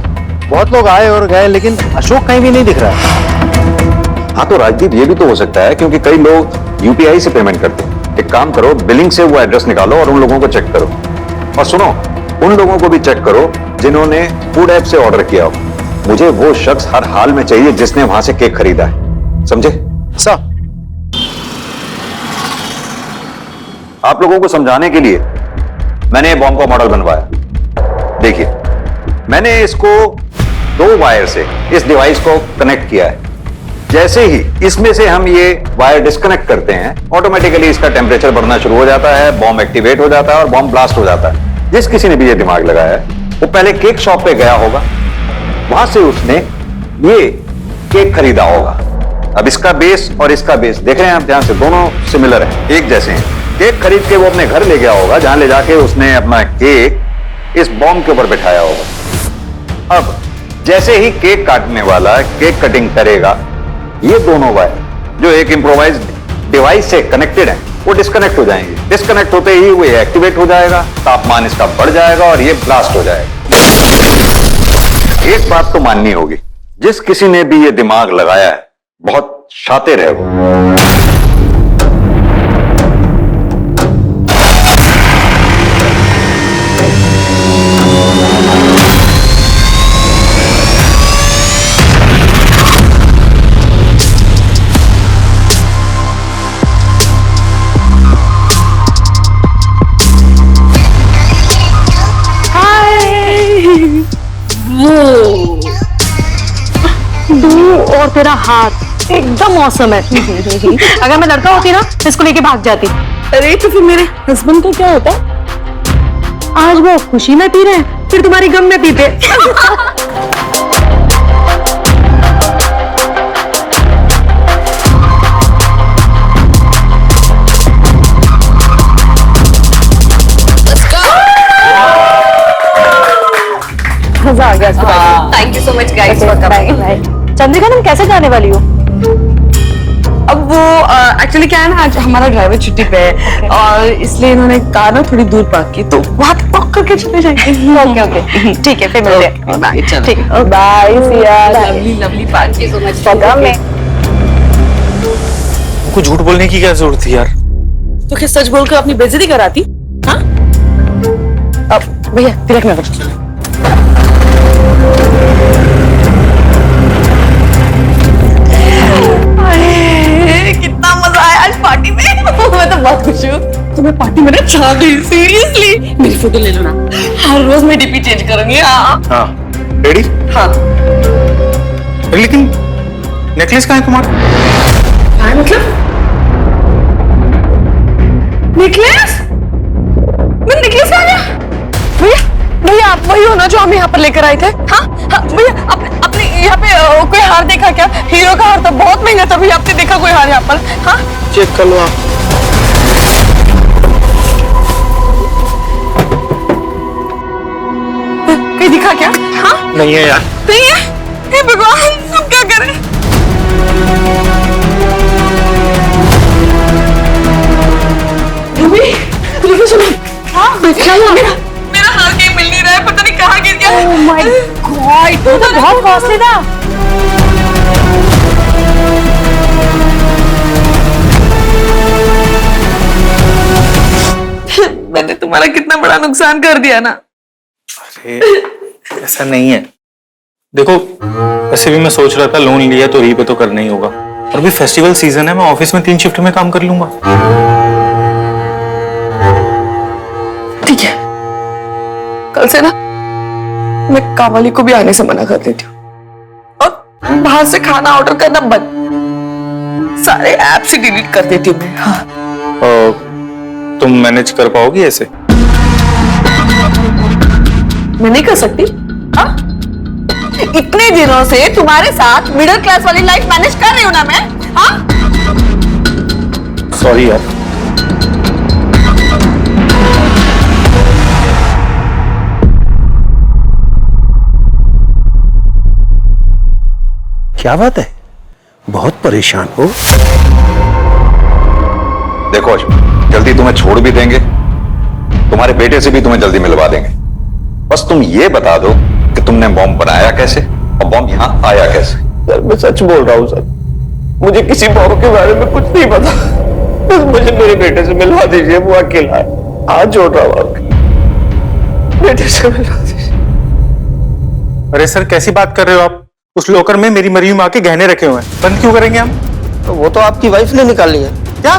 बहुत लोग आए और गए लेकिन अशोक कहीं भी नहीं दिख रहा है। हाँ तो राजदीप ये भी तो हो सकता है क्योंकि कई लोग यूपीआई से पेमेंट करते हैं। एक काम करो, बिलिंग से वो एड्रेस निकालो और उन लोगों को चेक करो। और सुनो, उन लोगों को भी चेक करो जिन्होंने फूड ऐप से ऑर्डर किया हो। मुझे वो शख्स हर हाल में चाहिए जिसने वहां से केक खरीदा है। समझे? सर आप लोगों को समझाने के लिए मैंने बॉम्ब का मॉडल बनवाया। देखिए, मैंने इसको 2 वायर से इस डिवाइस को कनेक्ट किया है। जैसे ही इसमें से हम ये वायर डिस्कनेक्ट करते हैं, ऑटोमेटिकली इसका टेम्परेचर बढ़ना शुरू हो जाता है, बॉम्ब एक्टिवेट हो जाता है और बॉम्ब ब्लास्ट हो जाता है। जिस किसी ने भी ये दिमाग लगाया है वो पहले केक शॉप पे गया होगा, वहां से उसने ये केक खरीदा होगा। अब इसका बेस और इसका बेस देख रहे हैं आप ध्यान से, दोनों सिमिलर हैं, एक जैसे हैं। केक खरीद के वो अपने घर ले गया होगा, जहां ले जाके उसने अपना केक इस बॉम्ब के ऊपर बिठाया होगा। अब जैसे ही केक काटने वाला केक कटिंग करेगा, ये दोनों वायर जो एक इंप्रोवाइज डिवाइस से कनेक्टेड है वो डिस्कनेक्ट हो जाएंगे। डिस्कनेक्ट होते ही वो एक्टिवेट हो जाएगा, तापमान इसका बढ़ जाएगा और ये ब्लास्ट हो जाएगा। एक बात तो माननी होगी, जिस किसी ने भी ये दिमाग लगाया है बहुत शातिर है वो। और तेरा हाथ एकदम मौसम है। अगर मैं लड़का होती ना तो इसको लेके भाग जाती। अरे तो फिर मेरे हस्बैंड का क्या होता? आज वो खुशी में पी रहे हैं, फिर तुम्हारी गम में पीते। मजा आ गया। Thank you so much guys for coming. Chandrika, तुम कैसे जाने वाली हो? अब वो एक्चुअली क्या है ना, आज हमारा ड्राइवर छुट्टी पे है और इसलिए इन्होंने कार ना थोड़ी दूर पार्क की, तो वहां तक वॉक करके चले जाएंगे। ओके ओके, ठीक है, फिर मिलते हैं। बाय। ठीक है, bye Siya. Lovely lovely park की सो मच फॉर कमिंग। कुछ झूठ बोलने की क्या जरूरत थी यार? तो क्या सच बोलकर अपनी बेइज्जती कराती? हाँ? अब भैया तिलक में बैठ। कितना मजा आया आज पार्टी में। मैं तो बहुत खुश हूँ। तो मैं पार्टी में ना छा गई, सीरियसली। मेरी फोटो ले लो ना, हर रोज मैं डीपी चेंज करूंगी। हाँ हाँ रेडी? हाँ। लेकिन नेकलेस कहाँ है तुम्हारा? हाँ मतलब नेकलेस? मैं नेकलेस आ गया? भैया भैया आप वही हो ना जो हम यहाँ पर लेकर आए थे? हाँ हाँ भैया, आपने यहाँ पे कोई हार देखा क्या? हीरो का हार था, बहुत महंगा था भैया। आपने देखा कोई हार यहाँ पर? हाँ चेक कर लो आप। कहीं दिखा क्या? हाँ नहीं है यार। नहीं है? हे भगवान, हम क्या करें? मम्मी देखो सुनो। हाँ क्या हुआ? मेरा हाथ कहीं मिल नहीं रहा है, पता नहीं कहाँ गिर गया। ओह माय गॉड, तो बहुत कॉस्टली था। मैंने तुम्हारा कितना बड़ा नुकसान कर दिया ना। अरे ऐसा नहीं है, देखो वैसे भी मैं सोच रहा था लोन लिया तो रीपे तो करना ही होगा, और भी फेस्टिवल सीजन है, मैं ऑफिस में 3 शिफ्ट में काम कर लूंगा। ठीक है, कल से ना मैं कामली को भी आने से मना कर देती हूँ, और बाहर से खाना ऑर्डर करना बंद, सारे ऐप से डिलीट कर देती हूँ मैं। हाँ। तुम मैनेज कर पाओगी ऐसे? मैं नहीं कर सकती? हाँ? इतने दिनों से तुम्हारे साथ मिडिल क्लास वाली लाइफ मैनेज कर रही हूँ ना मैं। हाँ? सॉरी यार। क्या बात है, बहुत परेशान हो? देखो अशोक, जल्दी तुम्हें छोड़ भी देंगे, तुम्हारे बेटे से भी तुम्हें जल्दी मिलवा देंगे। बस तुम ये बता दो कि तुमने बॉम्ब बनाया कैसे और बॉम्ब यहाँ आया कैसे। सर मैं सच बोल रहा हूँ सर, मुझे किसी बॉम्ब के बारे में कुछ नहीं पता, बस मुझे मेरे बेटे से मिलवा दीजिए, वो अकेला है, हाथ जोड़ रहा हूँ आपके, बेटे से मिलवा दीजिए। अरे सर कैसी बात कर रहे हो आप? उस लॉकर में मेरी मरी हुई माँ के गहने रखे हुए हैं, बंद क्यों करेंगे हम? तो वो तो आपकी वाइफ ने निकाली है। क्या?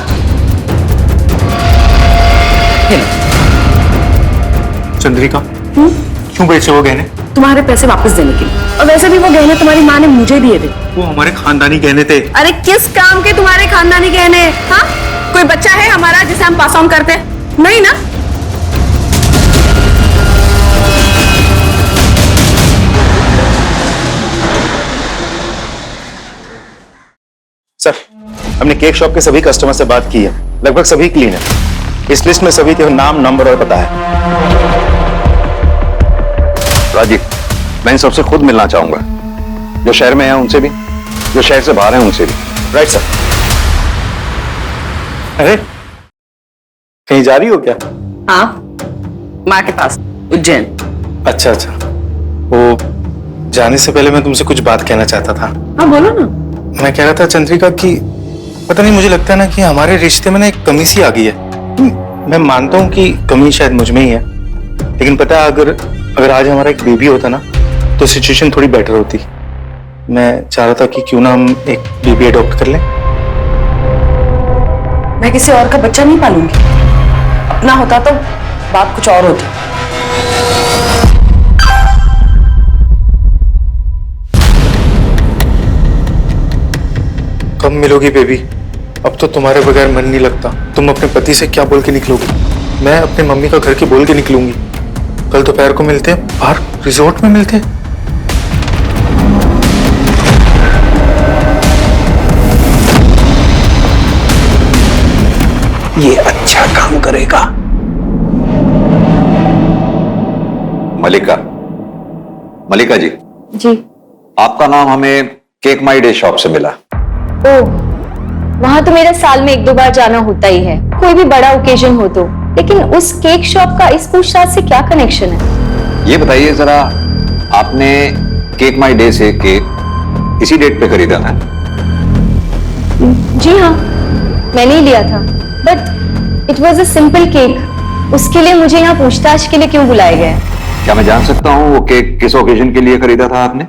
चंद्रिका क्यों बेचे वो गहने? तुम्हारे पैसे वापस देने के लिए, और वैसे भी वो गहने तुम्हारी माँ ने मुझे दिए थे। वो हमारे खानदानी गहने थे। अरे किस काम के तुम्हारे खानदानी गहने? हाँ? कोई बच्चा है हमारा जिसे हम पास ऑन करते? नहीं ना? सर हमने केक शॉप के सभी कस्टमर से बात की है, लगभग सभी क्लीन है। इस लिस्ट में सभी के नाम, नंबर और पता है। राजीव, मैं इन सबसे खुद मिलना चाहूंगा, जो शहर में है उनसे भी, जो शहर से बाहर है उनसे भी। Right sir. अरे कहीं जा रही हो क्या? हाँ, माँ के पास उज्जैन। अच्छा अच्छा, वो जाने से पहले मैं तुमसे कुछ बात कहना चाहता था। हाँ बोलो ना। मैं कह रहा था चंद्रिका कि पता नहीं, मुझे लगता है ना कि हमारे रिश्ते में ना एक कमी सी आ गई है। मैं मानता हूँ कि कमी शायद मुझ में ही है, लेकिन पता है अगर आज हमारा एक बेबी होता ना तो सिचुएशन थोड़ी बेटर होती। मैं चाह रहा था कि क्यों ना हम एक बेबी अडॉप्ट कर लें। मैं किसी और का बच्चा नहीं पालूंगी, अपना होता तो बात कुछ और होती। कब मिलोगी बेबी? अब तो तुम्हारे बगैर मन नहीं लगता। तुम अपने पति से क्या बोल के निकलोगी? मैं अपनी मम्मी का घर के बोल के निकलूंगी। कल दोपहर को मिलते हैं, बाहर रिजॉर्ट में मिलते हैं। ये अच्छा काम करेगा। मलिका जी। जी। आपका नाम हमें केक माई डे शॉप से मिला। ओह, वहां तो मेरा साल में 1-2 बार जाना होता ही है, कोई भी बड़ा ओकेजन हो तो। लेकिन उस केक शॉप का इस पूछताछ से क्या कनेक्शन है? ये बताइए जरा, आपने केक माई डे से केक इसी डेट पे खरीदा ना? जी हाँ, मैंने ही लिया था, but it was a simple cake. उसके लिए मुझे यहाँ पूछताछ के लिए क्यों बुलाया गया? क्या मैं जान सकता हूँ वो केक किस ओकेजन के लिए खरीदा था आपने?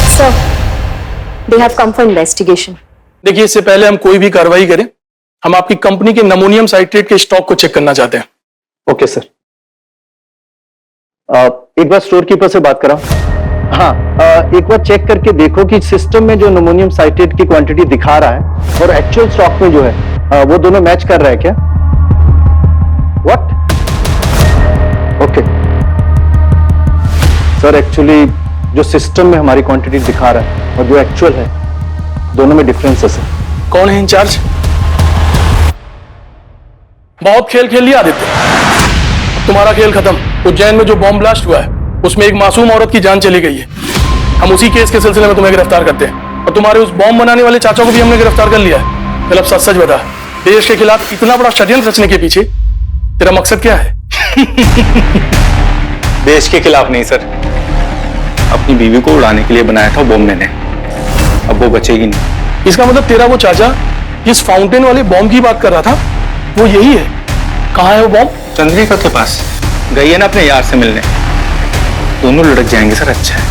Sir, they have come for investigation. देखिए, इससे पहले हम कोई भी कार्रवाई करें, हम आपकी कंपनी के नमोनियम साइट्रेट के स्टॉक को चेक करना चाहते हैं। Okay sir. एक बार स्टोर कीपर से बात कराओ। हाँ, एक बार चेक करके देखो कि सिस्टम में जो नमोनियम साइट्रेट की क्वांटिटी दिखा रहा है और एक्चुअल स्टॉक में जो है वो दोनों मैच कर रहा है क्या? व्हाट? ओके सर, एक्चुअली जो सिस्टम में हमारी क्वांटिटी दिखा रहा है और जो एक्चुअल है, दोनों में डिफरेंसेस है। कौन है इंचार्ज? बहुत खेल खेल लिया आदित्य, तुम्हारा खेल खत्म। उज्जैन में जो बॉम्ब ब्लास्ट हुआ है उसमें एक मासूम औरत की जान चली गई है। हम उसी केस के सिलसिले में तुम्हें गिरफ्तार करते हैं और तुम्हारे उस बॉम्ब बनाने वाले चाचा को भी हमने गिरफ्तार कर लिया है। चल अब सच सच बता, देश के खिलाफ इतना बड़ा षड्यंत्र रचने के पीछे तेरा मकसद क्या है? देश के खिलाफ नहीं सर, अपनी बीवी को उड़ाने के लिए बनाया था बॉम्ब मैंने। अब वो बचेगी नहीं। इसका मतलब तेरा वो चाचा जिस फाउंटेन वाले बॉम्ब की बात कर रहा था वो यही है। कहाँ है वो बॉम्ब? चंद्रिका के पास गई है ना अपने यार से मिलने। दोनों लुढ़क जाएंगे सर, अच्छा है।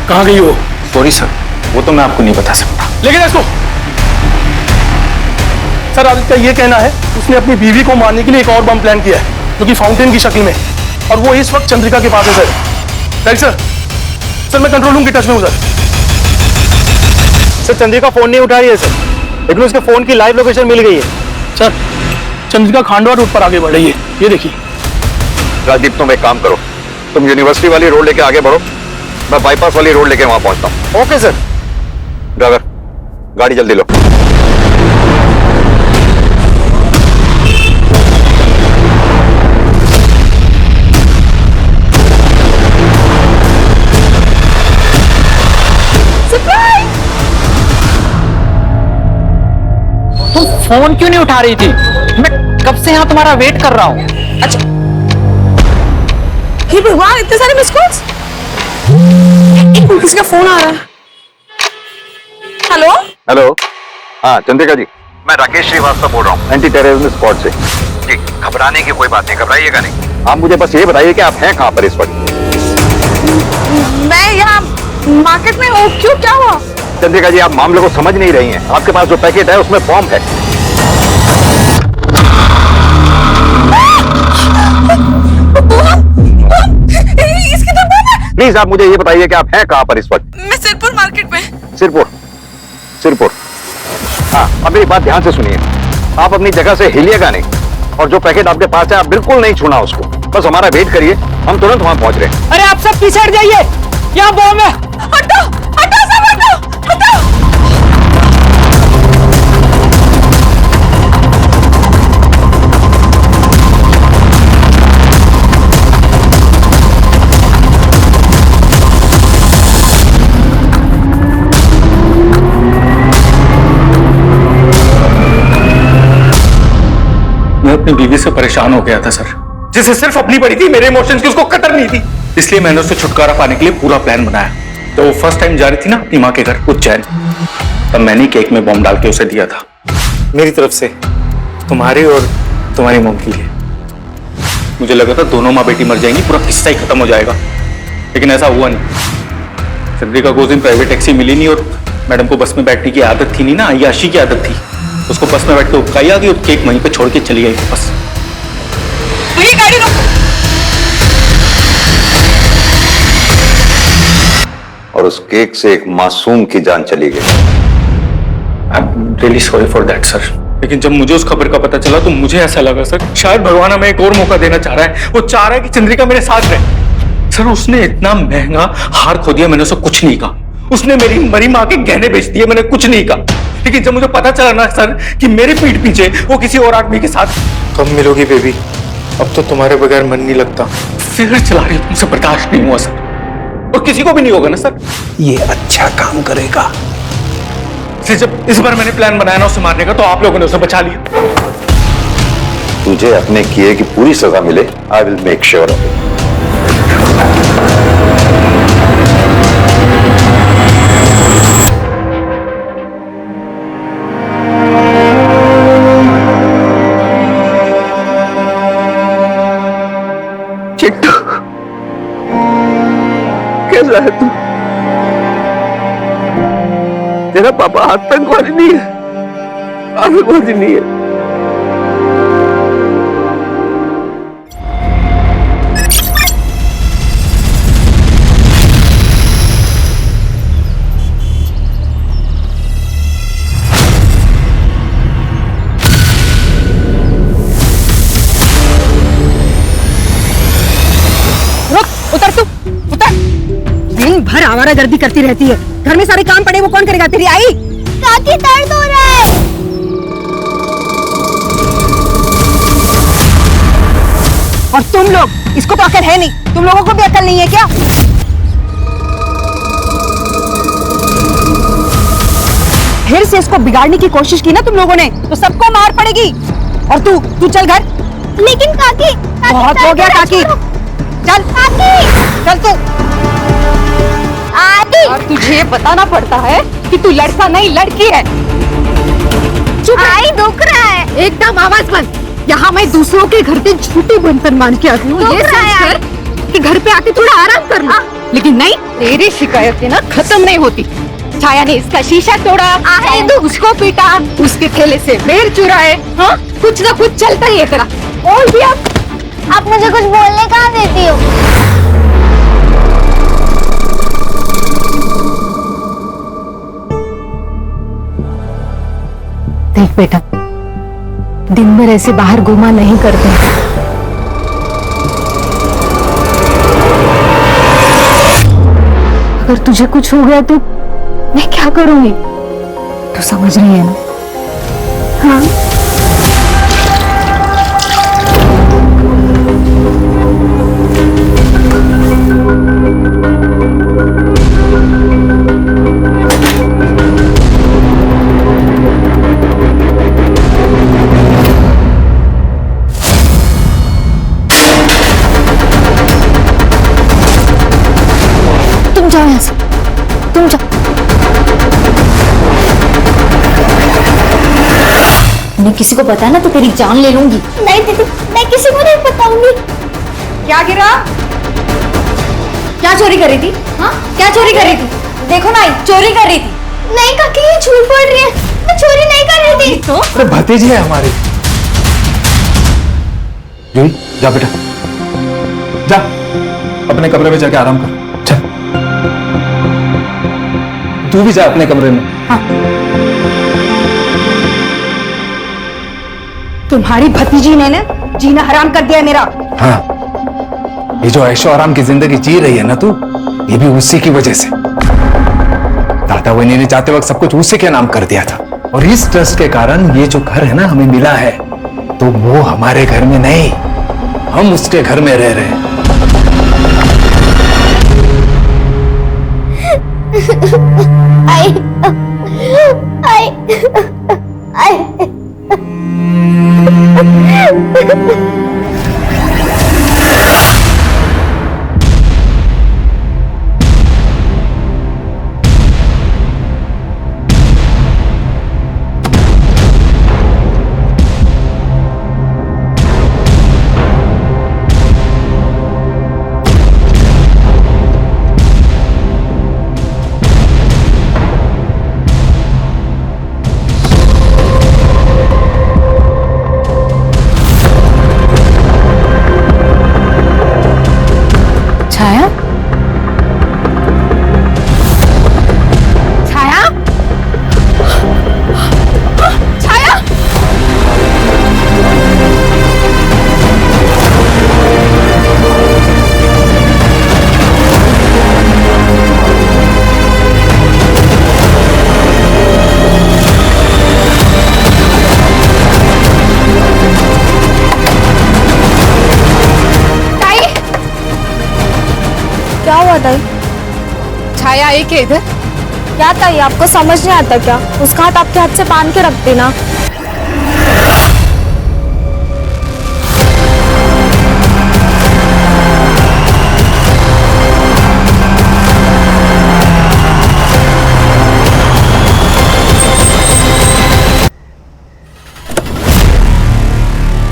कहाँ गई वो? सॉरी सर, वो तो मैं आपको नहीं बता सकता। लेकिन इसको सर, आदित्य ये कहना है उसने अपनी बीवी को मारने के लिए एक और बम प्लान किया है जो कि फाउंटेन की शक्ल में, और वो इस वक्त चंद्रिका के पास है सर। Right sir? सर मैं कंट्रोल रूम के टच में हूँ सर। सर चंद्रिका फोन नहीं उठा रही है सर, लेकिन उसके फोन की लाइव लोकेशन मिल गई है। सर चंद्रिका खांडवा रोड पर आगे बढ़ रही है, ये देखिए। राजदीप तुम एक काम करो, तुम यूनिवर्सिटी वाली रोड लेके आगे बढ़ो, मैं बाईपास वाली रोड लेके वहां पहुंचता हूं। Okay sir. ड्राइवर गाड़ी जल्दी लो। तुम फोन क्यों नहीं उठा रही थी? मैं कब से यहाँ तुम्हारा वेट कर रहा हूँ। अच्छा, हे भगवान, इतने सारे मिस कॉल्स। किसी का फोन आ रहा है। हेलो हेलो, हाँ चंद्रिका जी, मैं राकेश श्रीवास्तव बोल रहा हूँ एंटी टेररिज्म स्क्वाड से। जी, घबराने की कोई बात नहीं, घबराइएगा नहीं। आप मुझे बस ये बताइए कि आप हैं कहाँ पर इस वक्त? मैं यहाँ मार्केट में हूँ। क्यों, क्या हुआ? चंद्रिका जी, आप मामले को समझ नहीं रही हैं। आपके पास जो पैकेट है उसमें बॉम्ब है। इसकी तो बम है। प्लीज आप मुझे ये बताइए कि आप हैं कहाँ पर इस वक्त? मैं सिरपुर मार्केट में। सिरपुर। हाँ, अब मेरी बात ध्यान से सुनिए। आप अपनी जगह से हिलिएगा नहीं, और जो पैकेट आपके पास है आप बिल्कुल नहीं छूना उसको। बस हमारा वेट करिए, हम तुरंत वहां पहुंच रहे हैं। अरे आप सब पीछे हट जाइए, यहाँ बॉम्ब है। हटो, हटो सब, हटो, हटो। मैं अपनी बीवी से परेशान हो गया था सर, जिसे सिर्फ अपनी पड़ी थी, मेरे इमोशंस की उसको कतर नहीं थी। इसलिए मैंने उससे छुटकारा पाने के लिए पूरा प्लान बनाया। तो वो फर्स्ट टाइम जा रही थी ना अपनी माँ के घर उज्जैन, तब मैंने केक में बॉम्ब डाल के उसे दिया था, मेरी तरफ से तुम्हारी और तुम्हारी मॉम के लिए। मुझे लगा था दोनों माँ बेटी मर जाएंगी, पूरा किस्सा ही खत्म हो जाएगा, लेकिन ऐसा हुआ नहीं। चंद्रिका को उस दिन प्राइवेट टैक्सी मिली नहीं, और मैडम को बस में बैठने की आदत थी नहीं ना, अय्याशी की आदत थी। उसको बस में बैठ के उबकाई आ गई और केक वहीं पे छोड़ के चली गई बस। वही गाड़ी रोक। और उस केक से एक मासूम की जान चली गई। I am really sorry for that sir. लेकिन जब मुझे उस खबर का पता चला तो मुझे ऐसा लगा सर, शायद भगवान हमें एक और मौका देना चाह रहा है। वो चाह रहा है कि चंद्रिका मेरे साथ रहे। सर उसने इतना महंगा हार खो दिया, मैंने उसे कुछ नहीं कहा। उसने मेरी मरी माँ के गहने बेच दिए, मैंने कुछ नहीं कहा। लेकिन जब मुझे पता चला ना सर कि मेरी पीठ पीछे वो किसी और आदमी के साथ। कब मिलोगी बेबी? अब तो तुम्हारे बगैर मन नहीं लगता। फिर चला रही हूँ, तुमसे बर्दाश्त नहीं हुआ सर, और किसी को भी नहीं होगा ना सर। ये अच्छा काम करेगा। फिर जब इस बार मैंने प्लान बनाया ना उसे मारने का, तो आप लोगों ने उसे बचा लिया। तुझे अपने किए की पूरी सजा मिले, I will make sure of it. Chittu, कैसा है तू? तेरा पापा आतंकवादी नहीं है, आतंकवादी नहीं है। उतर तू, उतर। दिन भर आवारागर्दी करती रहती है, घर में सारे काम पड़े वो कौन करेगा? तेरी आई। काकी दर्द हो रहा है। और तुम लोग इसको तो अकल है नहीं, तुम लोगों को भी अकल नहीं है क्या? फिर से इसको बिगाड़ने की कोशिश की ना तुम लोगों ने तो सबको मार पड़ेगी। और तू चल घर। लेकिन काकी, बहुत हो गया काकी, चल चल तू। और तुझे बताना पड़ता है कि तू लड़का नहीं लड़की है। चुप आई दुख रहा है। एकदम आवाज बंद। यहाँ मैं दूसरों के घर पे झूठी बंधन मान के आती हूँ ये सोचकर कि घर पे आके थोड़ा आराम कर लूं। लेकिन नहीं, तेरी शिकायतें ना खत्म नहीं होती। छाया ने इसका शीशा तोड़ा, उसको पीटा, उसके ठेले से बेर चुराए, हाँ कुछ ना कुछ चलता ही है तेरा। और भी आप मुझे कुछ बोलने कहाँ देती हो? देख बेटा, दिन भर ऐसे बाहर घुमा नहीं करते। अगर तुझे कुछ हो गया तो मैं क्या करूंगी? तू समझ रही है ना? हाँ। तुम जाओ यहाँ से, तुम जाओ। मैं किसी को पता ना तो तेरी जान ले लूंगी। नहीं दीदी, मैं किसी को नहीं बताऊंगी। क्या गिरा? क्या चोरी कर रही थी? हाँ क्या चोरी कर रही थी? देखो ना, चोरी कर रही थी। नहीं काकी, ये झूठ बोल रही है, मैं चोरी नहीं कर रही थी। तो अरे भतीजी है हमारी। जूही जा बेटा, जा अपने कमरे में जाके आराम कर। चल तू भी जा अपने कमरे में। हाँ। तुम्हारी भतीजी ने ना जीना हराम कर दिया मेरा। हाँ, ये जो ऐशो आराम की जिंदगी जी रही है ना तू, ये भी उसी की वजह से। दादा वही ने जाते वक्त सब कुछ उसी के नाम कर दिया था, और इस ट्रस्ट के कारण ये जो घर है ना हमें मिला है, तो वो हमारे घर में नहीं, हम उसके घर में रह रहे हैं। छाया, छाया, छाया। क्या हुआ ताई? छाया एक है इधर। क्या ताई, आपको समझ नहीं आता क्या? उसका हाथ आपके हाथ से बांध के रख देना।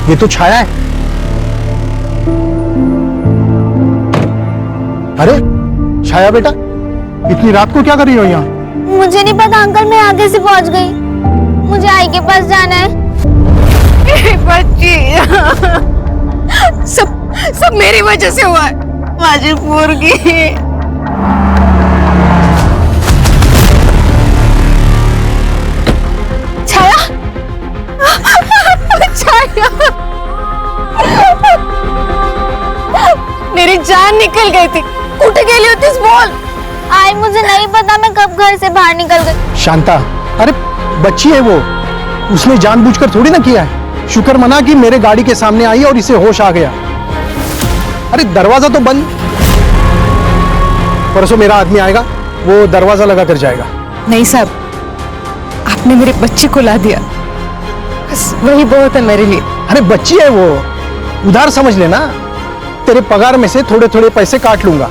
ये तो छाया है। अरे छाया बेटा, इतनी रात को क्या कर रही हो यहाँ? मुझे नहीं पता अंकल, मैं आगे से पहुंच गई। मुझे आई के पास जाना है। बच्ची, सब मेरी वजह से हुआ है। माझी पोरगी। छाया, छाया, मेरी जान निकल गई थी। कुठे गेली होतीस बोल। आई मुझे नहीं पता मैं कब घर से बाहर निकल गई। शांता, अरे बच्ची है वो, उसने जानबूझकर थोड़ी ना किया है। शुक्र मना कि मेरे गाड़ी के सामने आई और इसे होश आ गया। अरे दरवाजा तो बंद। परसों मेरा आदमी आएगा, वो दरवाजा लगा कर जाएगा। नहीं साहब, आपने मेरे बच्चे को ला दिया, बस वही बहुत है मेरे लिए। अरे बच्ची है वो, उधार समझ लेना। तेरे पगार में से थोड़े थोड़े पैसे काट लूंगा।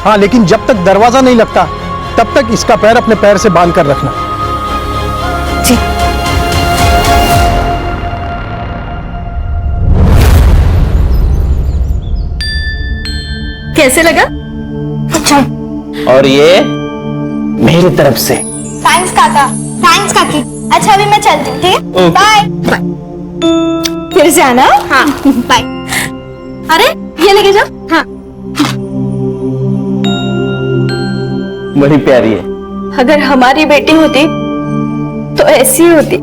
हाँ, लेकिन जब तक दरवाजा नहीं लगता तब तक इसका पैर अपने पैर से बांध कर रखना। जी। कैसे लगा? अच्छा। और ये मेरी तरफ से। थैंक्स काका। थैंक्स काकी। अच्छा अभी मैं चलती हूँ, ठीक है? बाय। फिर से आना। हाँ बाय। अरे ये लेके जाओ। हाँ। बड़ी प्यारी है। अगर हमारी बेटी होती तो ऐसी ही होती।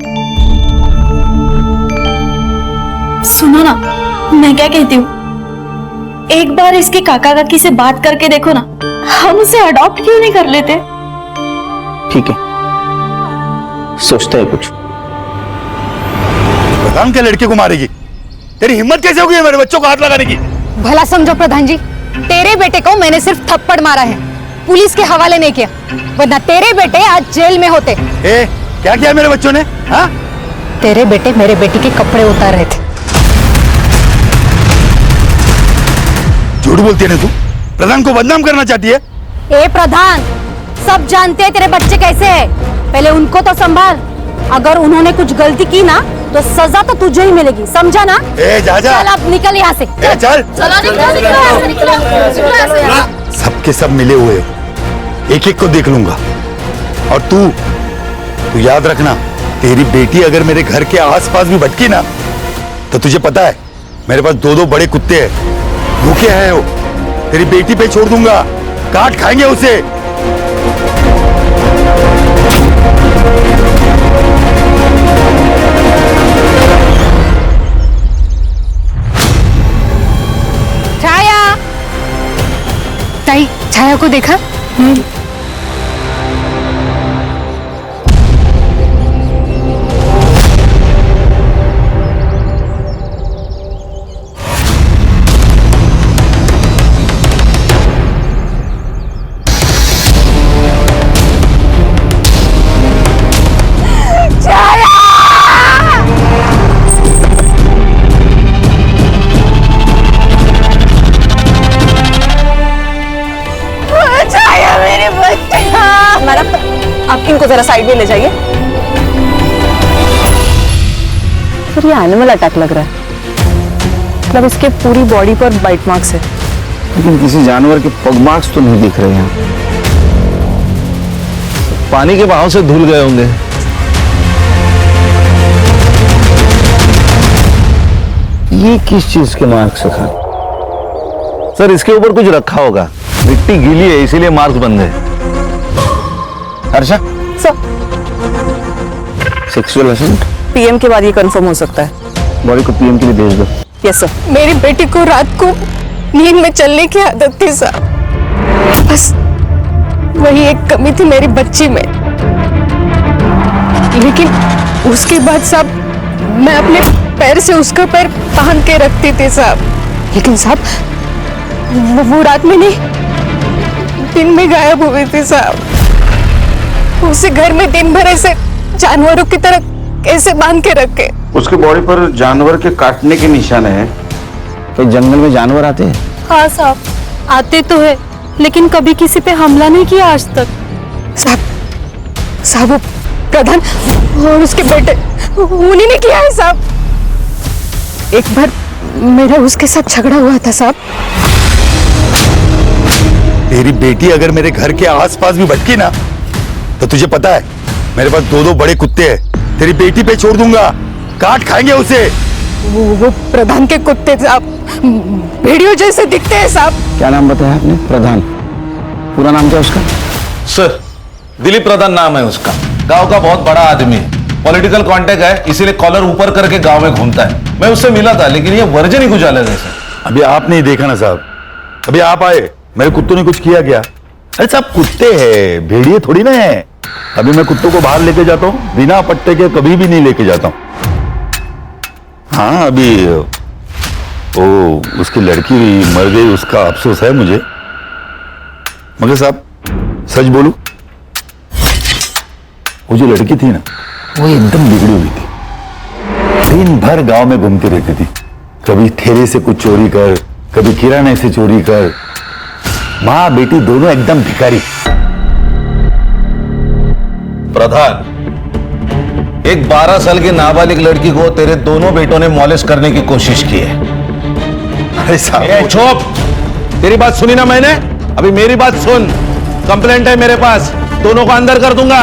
सुनो ना, मैं क्या कहती हूँ, एक बार इसके काका काकी से बात करके देखो ना, हम उसे अडॉप्ट क्यों नहीं कर लेते? ठीक है, सोचते हैं कुछ। प्रधान के लड़के को मारेगी? तेरी हिम्मत कैसे होगी मेरे बच्चों को हाथ लगाने की? भला समझो प्रधान जी, तेरे बेटे को मैंने सिर्फ थप्पड़ मारा है, पुलिस के हवाले नहीं किया, वरना तेरे बेटे आज जेल में होते। ए, क्या किया मेरे बच्चों ने? हाँ? तेरे बेटे मेरे बेटी के कपड़े उतार रहे थे। झूठ बोलती है ना तू? प्रधान को बदनाम करना चाहती है? ए प्रधान, सब जानते हैं तेरे बच्चे कैसे हैं, पहले उनको तो संभाल। अगर उन्होंने कुछ गलती की ना तो सजा तो तुझे ही मिलेगी, समझा ना? ए जा जा। चल अब निकल यहाँ से। ए चल। चलो निकलो। सबके सब मिले हुए, एक एक को देख लूंगा। और तू याद रखना, तेरी बेटी अगर मेरे घर के आसपास भी भटकी ना, तो तुझे पता है मेरे पास दो दो बड़े कुत्ते हैं, भूखे हैं वो, तेरी बेटी पे छोड़ दूंगा, काट खाएंगे उसे। छाया, ताई छाया को देखा? आप इनको जरा साइड में ले जाइए। फिर ये एनिमल अटैक लग रहा है, मतलब इसके पूरी बॉडी पर बाइट मार्क्स है। लेकिन किसी जानवर के पग मार्क्स तो नहीं दिख रहे हैं। पानी के बहाव से धुल गए होंगे। ये किस चीज के मार्क्स है सर? इसके ऊपर कुछ रखा होगा, मिट्टी गीली है इसीलिए मार्क्स बन गए। Harsha sir, sexual assent PM के बाद ये कंफर्म हो सकता है। बॉडी को पीएम के लिए भेज दो। Yes sir. मेरी बेटी को रात को नींद में चलने की आदत थी साहब, बस वही एक कमी थी मेरी बच्ची में। लेकिन उसके बाद साहब मैं अपने पैर से उसका पैर बांध के रखती थी साहब, लेकिन साहब वो रात में नहीं, दिन में गायब हुई थी साहब। उसे घर में दिन भर ऐसे जानवरों की तरह कैसे बांध के रखे? उसके बॉडी पर जानवर के काटने के निशान है। तो जंगल में जानवर आते हैं? हाँ साहब, आते तो है, लेकिन कभी किसी पे हमला नहीं किया आज तक। साहब वो प्रधान और उसके बेटे उन्हीं ने किया है साहब। एक बार मेरा उसके साथ झगड़ा हुआ था साहब। तेरी बेटी अगर मेरे घर के आसपास भी भटकी ना, तो तुझे पता है मेरे पास दो दो बड़े कुत्ते हैं, तेरी बेटी पे छोड़ दूंगा, काट खाएंगे उसे। वो प्रधान के कुत्ते साहब भेड़ियों जैसे दिखते हैं साहब। क्या नाम बताया आपने? प्रधान। पूरा नाम क्या उसका? सर, दिलीप प्रधान नाम है उसका। गांव का बहुत बड़ा आदमी है, पॉलिटिकल कांटेक्ट है, इसीलिए कॉलर ऊपर करके गांव में घूमता है। मैं उससे मिला था, लेकिन ये वर्जन ही कुछ अलग है सर। अभी आप नहीं देखा ना साहब, अभी आप आए, मेरे कुत्तों ने कुछ किया क्या? अरे साहब कुत्ते हैं, भेड़िए थोड़ी ना है। अभी मैं कुत्तों को बाहर लेके जाता हूँ, बिना पट्टे के कभी भी नहीं लेके जाता हूँ। हाँ अभी ओ, उसकी लड़की मर गई, उसका अफसोस है मुझे, मगर साहब सच बोलूं, वो जो लड़की थी ना, वो एकदम बिगड़ी हुई थी। दिन भर गांव में घूमती रहती थी, कभी ठेले से कुछ चोरी कर, कभी किराने से चोरी कर। माँ बेटी दोनों एकदम भिखारी। प्रधान, एक 12 साल की नाबालिग लड़की को तेरे दोनों बेटों ने मॉलेस्ट करने की कोशिश की है। अरे साहब चुप, तेरी बात सुनी ना मैंने, अभी मेरी बात सुन। कंप्लेंट है मेरे पास, दोनों को अंदर कर दूंगा।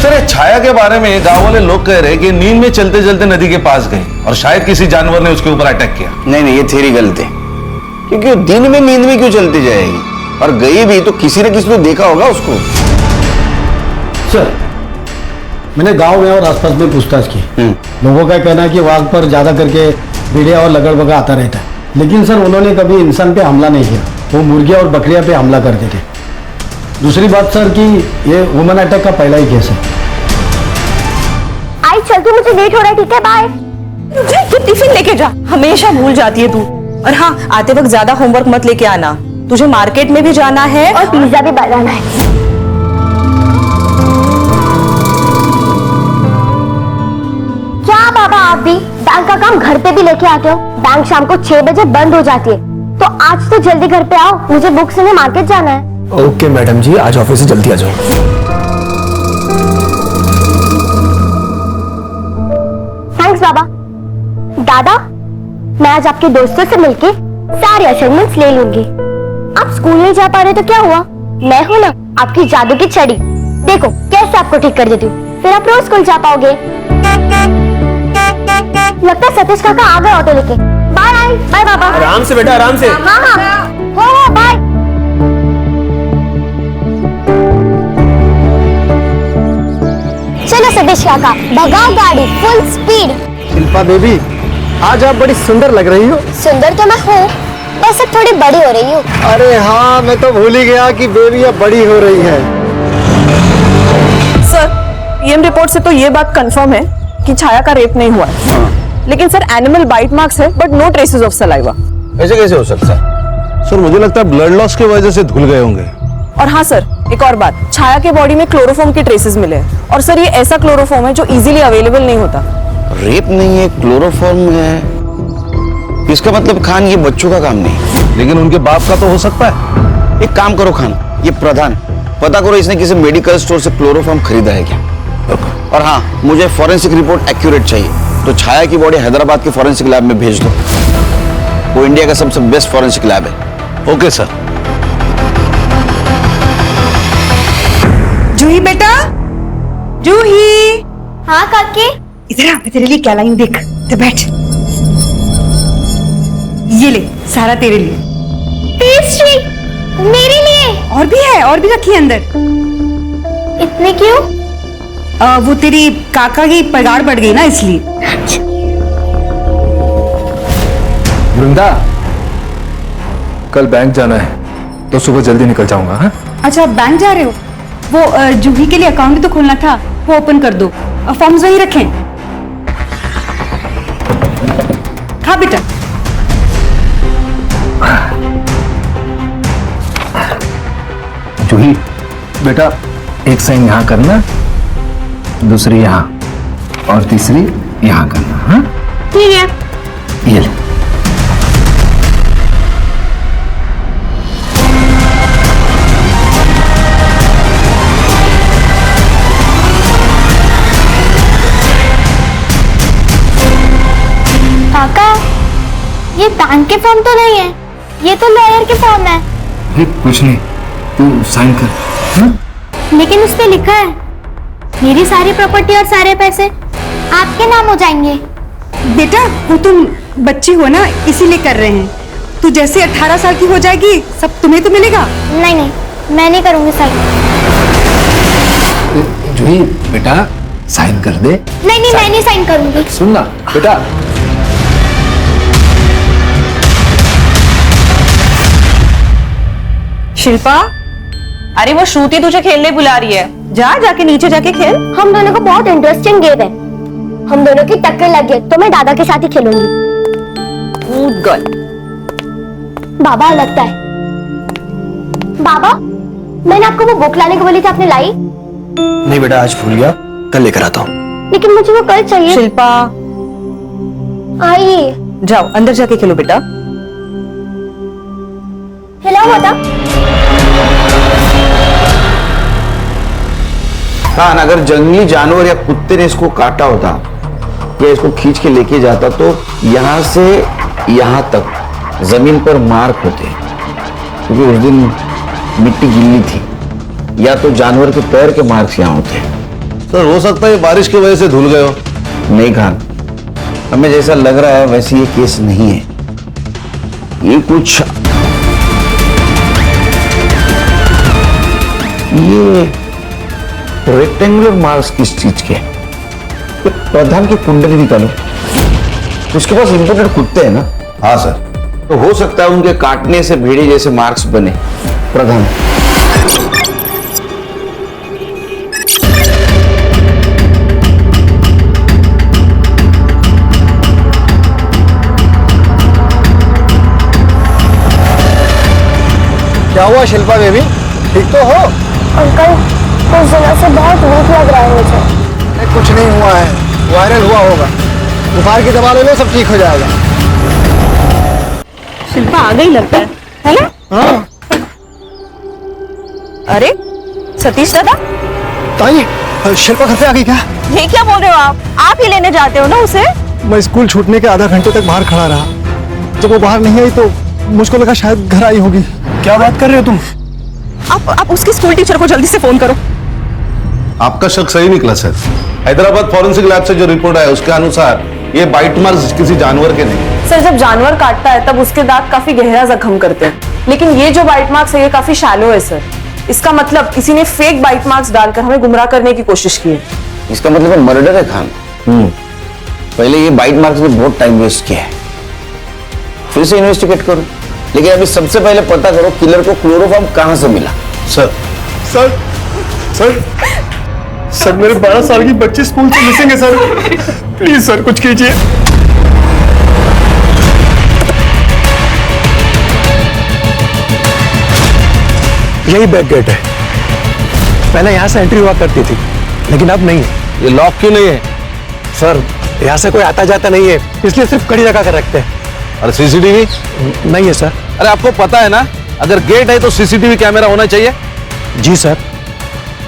सर, छाया के बारे में गांव वाले लोग कह रहे कि नींद में चलते चलते नदी के पास गई और शायद किसी जानवर ने उसके ऊपर अटैक किया। नहीं, ये थ्योरी गलत है, क्योंकि दिन में नींद में क्यों चलती जाएगी, और गई भी तो किसी न किसी ने देखा होगा उसको। सर, मैंने गांव में और आसपास में पूछताछ की। लोगों का कहना है कि वाघ पर ज्यादा करके भेड़िया और लगड़बगा आता रहता है, लेकिन सर उन्होंने कभी इंसान पे हमला नहीं किया, वो मुर्गियां और बकरियां पे हमला करते थे। दूसरी बात सर कि ये वुमन अटैक का पहला ही केस है। आई चलती, मुझे लेट हो रहा है, ठीक है, बाय। तू टिफिन लेके जा, हमेशा भूल जाती है तू। और हाँ, आते वक्त ज्यादा होमवर्क मत लेके आना, तुझे मार्केट में भी जाना है और पिज्जा भी बनाना है। क्या बाबा, आप भी बैंक का काम घर पे भी लेके आते हो? बैंक शाम को 6 बजे बंद हो जाती है, तो आज तो जल्दी घर पे आओ, मुझे बुक्स लेने मार्केट जाना है। ओके मैडम जी, आज ऑफिस से जल्दी आ जाओ। थैंक्स बाबा। दादा, मैं आज आपके दोस्तों से मिलके सारे असाइनमेंट्स ले लूंगी। आप स्कूल नहीं जा पा रहे तो क्या हुआ, मैं हूं ना आपकी जादू की छड़ी, देखो कैसे आपको ठीक कर देती हूँ, फिर आप रोज स्कूल जा पाओगे। लगता है सतीश काका आ गए ऑटो लेके। बाय बाय बाबा। आराम से बेटा, आराम से। हाँ हाँ, हो बाय। चलो सतीश काका, भगाओ गाड़ी फुल स्पीड। शिल्पा बेबी, आज आप बड़ी सुंदर लग रही हो। सुंदर तो मैं हूँ, बस अब थोड़ी बड़ी हो रही हूँ। अरे हाँ, मैं तो भूल ही गया कि बेबी अब बड़ी हो रही है। सर, पीएम रिपोर्ट से तो ये बात कंफर्म है कि छाया का रेप नहीं हुआ है। लेकिन सर, एनिमल बाइट मार्क्स है but no traces of saliva. ऐसे कैसे हो सकता है? सर, मुझे लगता है ब्लड लॉस की वजह से धुल गए होंगे। और हाँ सर, एक और बात, छाया के बॉडी में क्लोरोफॉर्म के ट्रेसेस मिले हैं, और सर ये ऐसा क्लोरोफॉर्म है जो इजीली अवेलेबल नहीं होता। रेप नहीं है, क्लोरोफॉर्म है, इसका मतलब खान ये बच्चों का काम नहीं, लेकिन उनके बाप का तो हो सकता है। एक काम करो खान, ये प्रधान, पता करो इसने किसी मेडिकल स्टोर से क्लोरोफॉर्म खरीदा है क्या। और हाँ, मुझे फॉरेंसिक रिपोर्ट एक्यूरेट चाहिए, तो छाया की बॉडी हैदराबाद के फॉरेंसिक लैब में भेज दो, वो इंडिया का सबसे बेस्ट फॉरेंसिक लैब है। Okay sir. जूही बेटा, जूही। हाँ काकी। इधर आ, मैं तेरे लिए क्या लाई हूं, देख, तो बैठ। ये ले, सारा तेरे लिए। पेस्ट्री मेरे लिए? और भी है, और भी रखी है अंदर। इतने क्यों? वो तेरी काका की पगार बढ़ गई ना, इसलिए। वृंदा, कल बैंक जाना है तो सुबह जल्दी निकल जाऊंगा। हाँ, अच्छा, बैंक जा रहे हो? वो जूही के लिए अकाउंट भी तो खोलना था, वो ओपन कर दो, फॉर्म्स वहीं रखें। हाँ बेटा। जूही बेटा, एक साइन यहाँ करना, दूसरी यहाँ और तीसरी यहाँ करना। हाँ ठीक है। ये ले। काका, ये बैंक के फॉर्म तो नहीं है, ये तो लॉयर के फॉर्म है। कुछ नहीं, तू साइन कर। हाँ? लेकिन उस पे लिखा है मेरी सारी प्रॉपर्टी और सारे पैसे आपके नाम हो जाएंगे। बेटा, वो तुम बच्ची हो ना, इसीलिए कर रहे हैं। तू जैसे 18 साल की हो जाएगी, सब तुम्हें तो मिलेगा। नहीं नहीं, मैं नहीं करूंगी साइन। जूही बेटा, साइन कर दे। नहीं नहीं, मैं नहीं साइन करूंगी। सुन ना बेटा। शिल्पा, अरे वो श्रुति तुझे खेलने बुला रही है, जा जाके नीचे जाके खेल। हम दोनों को बहुत इंटरेस्टिंग गेम है, हम दोनों की टक्कर लग गई तो मैं दादा के साथ ही खेलूंगी। Good girl. बाबा लगता है। बाबा, मैंने आपको वो बुक लाने को बोली थी, आपने लाई? नहीं बेटा, आज भूल गया, कल लेकर आता हूँ। लेकिन मुझे वो कल चाहिए। शिल्पा, आइए। जाओ अंदर जाके खेलो बेटा। हेलो माता। खान, अगर जंगली जानवर या कुत्ते ने इसको काटा होता या इसको खींच के लेके जाता तो यहां से यहां तक जमीन पर मार्क होते, क्योंकि उस दिन मिट्टी गिल्ली थी, या तो जानवर के पैर के मार्क्स यहां होते। सर हो सकता है बारिश की वजह से धुल गए हो। नहीं खान, हमें जैसा लग रहा है वैसे ये केस नहीं है। ये कुछ ये रेक्टेंगुलर मार्क्स किस चीज के? प्रधान की कुंडली निकालो, उसके पास इंपोर्टेड कुत्ते हैं ना। हाँ सर। तो हो सकता है उनके काटने से भेड़े जैसे मार्क्स बने। प्रधान, क्या हुआ शिल्पा बेबी, ठीक तो हो? अंकल, कुछ दिनों से बहुत वीक लग रहा है मुझे। कुछ नहीं हुआ है, वायरल हुआ होगा। बुखार की दवा ले लो, सब ठीक हो जाएगा। शिल्पा आ गई लगता है ना? हाँ। अरे सतीश दादा, ताई, शिल्पा घर पे आ गई क्या? ये क्या बोल रहे हो आप ही लेने जाते हो ना उसे? मैं स्कूल छूटने के आधा घंटे तक बाहर खड़ा रहा। जब वो बाहर नहीं आई तो मुझको लगा शायद घर आई होगी। क्या बात कर रहे हो तुम? आप उसकी स्कूल टीचर को जल्दी से फोन करो। आपका शक सही निकला सर। हैदराबाद फॉरेंसिक लैब से जो रिपोर्ट आया उसके अनुसार ये बाइट मार्क्स किसी जानवर के नहीं। सर, जब जानवर काटता है तब उसके दांत काफी गहरा जख्म करते हैं, लेकिन ये जो बाइट मार्क्स है ये काफी शैलो है सर। इसका मतलब किसी ने फेक बाइट मार्क्स डालकर हमें गुमराह करने की कोशिश की है। इसका मतलब मर्डर है खान। पहले ये बाइट मार्क्स में बहुत टाइम वेस्ट किया है, फिर से इन्वेस्टिगेट करो। लेकिन अभी सबसे पहले पता करो किलर को क्लोरोफॉर्म कहां से मिला। सर सर सर सर मेरे 12 साल की बच्ची स्कूल से मिसिंग है सर। प्लीज सर कुछ कीजिए। यही बैक गेट है, पहले यहाँ से एंट्री हुआ करती थी, लेकिन अब नहीं है। ये लॉक क्यों नहीं है? सर यहाँ से कोई आता जाता नहीं है, इसलिए सिर्फ कड़ी लगा कर रखते हैं। और सीसीटीवी? नहीं है सर। अरे आपको पता है ना, अगर गेट है तो सीसीटीवी कैमरा होना चाहिए। जी सर,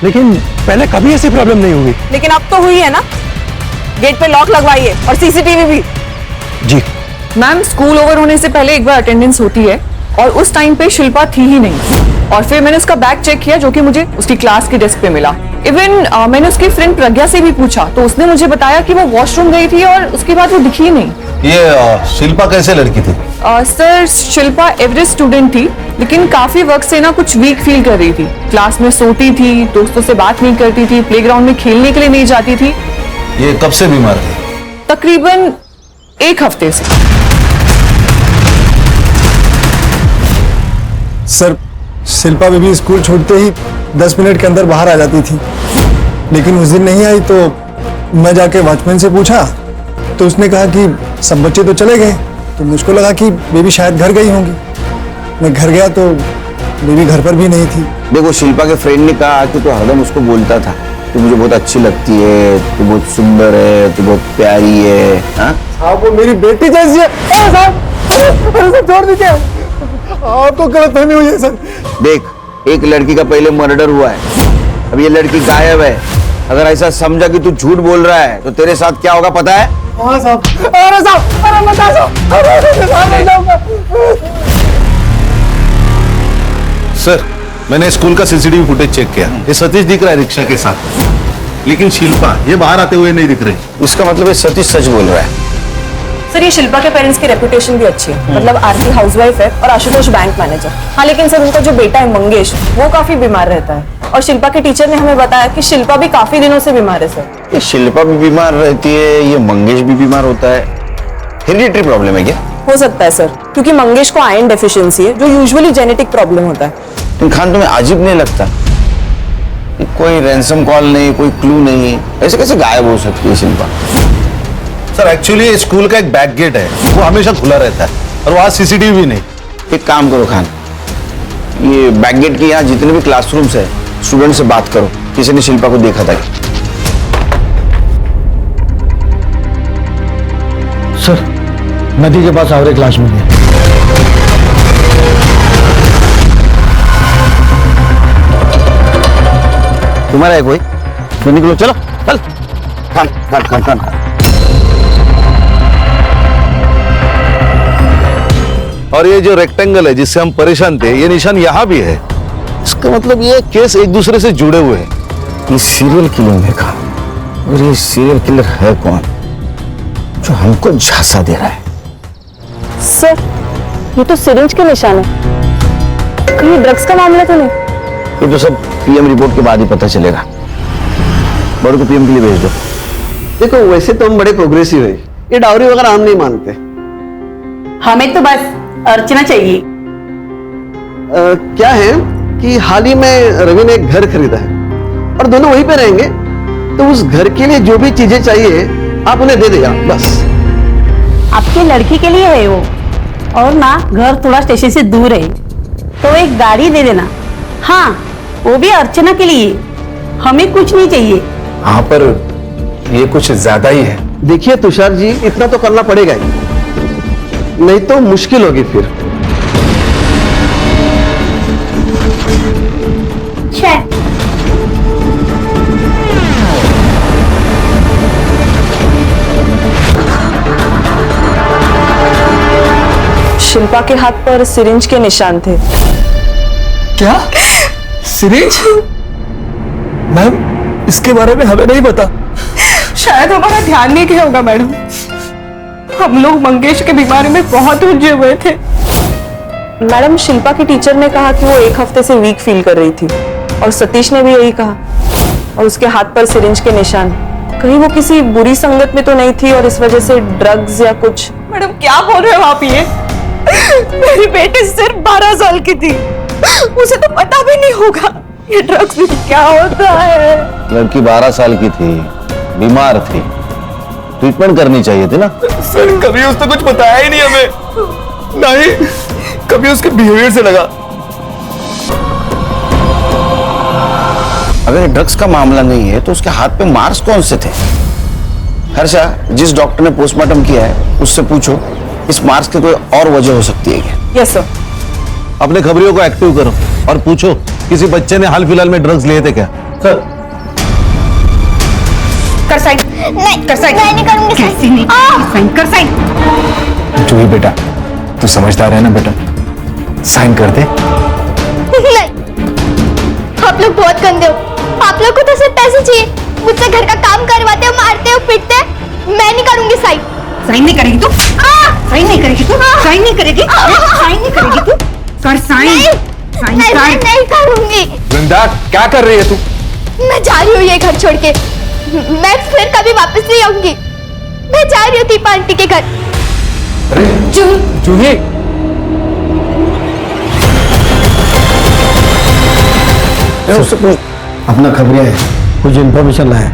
लेकिन पहले कभी ऐसी प्रॉब्लम नहीं हुई। लेकिन अब तो हुई है ना। गेट पे लॉक लगवाइए और सीसीटीवी भी। जी मैम, स्कूल ओवर होने से पहले एक बार अटेंडेंस होती है और उस टाइम पे शिल्पा थी ही नहीं। और फिर मैंने उसका बैग चेक किया जो कि मुझे उसकी क्लास की डेस्क पे मिला। इवन मैंने उसकी फ्रेंड प्रज्ञा से भी पूछा तो उसने मुझे बताया कि वो वॉशरूम गई थी और उसके बाद वो दिखी ही नहीं। ये शिल्पा कैसे लड़की थी? सर, शिल्पा एवरेज स्टूडेंट थी, लेकिन काफी वक्त से ना कुछ वीक फील कर रही थी। क्लास में सोती थी, दोस्तों से बात नहीं करती थी, प्लेग्राउंड में खेलने के लिए नहीं जाती थी। ये कब से बीमार थी? तकरीबन 1 हफ्ते से। सर, शिल्पा बेबी स्कूल छूटते ही 10 मिनट के अंदर बाहर आ जाती थी, लेकिन उस दिन नहीं आई। तो मैं जाके वॉचमैन से पूछा तो उसने कहा कि सब बच्चे तो चले गए। तो मुझको लगा कि बेबी शायद घर गई होंगी। मैं घर गया तो बेबी घर पर भी नहीं थी। देखो, शिल्पा के फ्रेंड ने कहा कि तो हरदम उसको बोलता था कि मुझे बहुत अच्छी लगती है, तू बहुत सुंदर है, तू बहुत प्यारी है। हाँ, वो मेरी बेटी जैसी है। साहब छोड़ दीजिए, आपको गलतफहमी हुई है सर। देख, एक लड़की का पहले मर्डर हुआ है, अब ये लड़की गायब है। अगर ऐसा समझा कि तू झूठ बोल रहा है तो तेरे साथ क्या होगा पता है? हाँ साहब। अरे साहब, अरे बता साहब। सर, मैंने स्कूल का सीसीटीवी फुटेज चेक किया। ये सतीश दिख रहा है रिक्शा के साथ, लेकिन शिल्पा ये बाहर आते हुए नहीं दिख रही। इसका मतलब ये सतीश सच बोल रहा है। सर, ये शिल्पा के पेरेंट्स की रेपुटेशन भी अच्छी है। मतलब आरती हाउसवाइफ है और आशुतोष बैंक मैनेजर। हाँ, लेकिन सर उनका जो बेटा है मंगेश, वो काफी बीमार रहता है। और शिल्पा के टीचर ने हमें बताया कि शिल्पा भी काफी दिनों से बीमार है सर। ये शिल्पा भी बीमार रहती है, ये मंगेश भी बीमार होता है। हेरिडिटरी प्रॉब्लम है क्या? हो सकता है सर, क्योंकि मंगेश को आयरन डेफिशिएंसी है जो यूजुअली जेनेटिक प्रॉब्लम होता है। लेकिन खान, तुम्हें अजीब नहीं लगता कि कोई रैंसम कॉल नहीं, कोई क्लू नहीं, ऐसे कैसे गायब हो सकती है शिल्पा? सर एक्चुअली स्कूल का एक बैक गेट है, वो हमेशा खुला रहता है और वहां सीसीटीवी भी नहीं। एक काम करो खान, ये बैक गेट के यहाँ जितने भी क्लासरूम्स है, स्टूडेंट से बात करो, किसी ने शिल्पा को देखा था। सर नदी के पास आवरे क्लास में गया। तुम्हारा है कोई? तो निकलो, चलो चल। खान खान खान खान और ये जो रेक्टेंगल है जिससे हम परेशान थे, ये निशान यहाँ भी है। इसका मतलब ये केस एक दूसरे से जुड़े हुए हैं। ये सीरियल किलिंग है का, और ये सीरियल किलर है कौन जो हमको झांसा दे रहा है? सर ये तो सिरिंज के निशान है, कहीं ड्रग्स का मामला तो नहीं? ये तो सब पीएम रिपोर्ट के बाद ही पता चलेगा। बड़े को पीएम के लिए भेज दो। देखो वैसे तो हम बड़े प्रोग्रेसिव है, ये डाउरी वगैरह हम नहीं मानते। हमें तो बस अर्चना चाहिए। क्या है कि हाल ही में रवि ने एक घर खरीदा है और दोनों वहीं पे रहेंगे, तो उस घर के लिए जो भी चीजें चाहिए आप उन्हें दे देगा बस। आपकी लड़की के लिए है वो, और ना घर थोड़ा स्टेशन से दूर है, तो एक गाड़ी दे देना। हाँ वो भी अर्चना के लिए, हमें कुछ नहीं चाहिए। हाँ पर ये कुछ ज्यादा ही है। देखिए तुषार जी, इतना तो करना पड़ेगा ही, नहीं तो मुश्किल होगी फिर। शिल्पा के हाथ पर सिरिंज के निशान थे। क्या सिरिंज? मैम इसके बारे में हमें नहीं पता। शायद हमारा ध्यान नहीं गया होगा मैडम, हम लोग मंगेश के बीमारी में बहुत उलझे हुए थे। मैडम शिल्पा की टीचर ने कहा कि वो एक हफ्ते से वीक फील कर रही थी, और सतीश ने भी यही कहा। और उसके हाथ पर सिरिंज के निशान, कहीं वो किसी बुरी संगत में तो नहीं थी और इस वजह से ड्रग्स या कुछ? मैडम क्या बोल रहे हो आप ये? मेरी बेटी सिर्फ 12 साल की थी, उसे तो पता भी नहीं होगा ये ड्रग्स भी क्या होता है। लड़की 12 साल की थी, बीमार थी, ट्रीटमेंट करनी चाहिए थी ना। सर कभी उसने कुछ बताया ही नहीं हमें, नहीं कभी उसके बिहेवियर से लगा। अगर ड्रग्स का मामला नहीं है तो उसके हाथ पे मार्क्स कौन से थे? हर्षा, जिस डॉक्टर ने पोस्टमार्टम किया है उससे पूछो इस मार्क्स की कोई और वजह हो सकती है क्या? Yes sir. अपने खबरियों को एक्टिव करो और पूछो किसी बच्चे ने हाल फिलहाल में ड्रग्स लिए थे क्या? सर कर साइन। नहीं कर साइन। मैं नहीं करूंगी। कैसे नहीं? साइन कर साइन। जूही बेटा तू समझदार है ना बेटा, साइन कर दे। नहीं, आप लोग बहुत गंदे हो। आप लोग को तो सिर्फ पैसे चाहिए, मुझसे घर का काम करवाते हो, मारते हो, पीटते हो। मैं नहीं करूंगी साइन। साइन नहीं करेगी तू? साइन नहीं करेगी तू? साइन नहीं करेगी? साइन नहीं करेगी तू? कर साइन। साइन कर। नहीं करूंगी। वृंदा क्या कर रही है तू? मैं जा रही हूँ ये घर छोड़ के, मैं फिर कभी वापस नहीं आऊंगी। मैं जा रही हूँ दीपा आंटी के घर। जूही अपना खबरें है, कुछ इन्फॉर्मेशन लाया।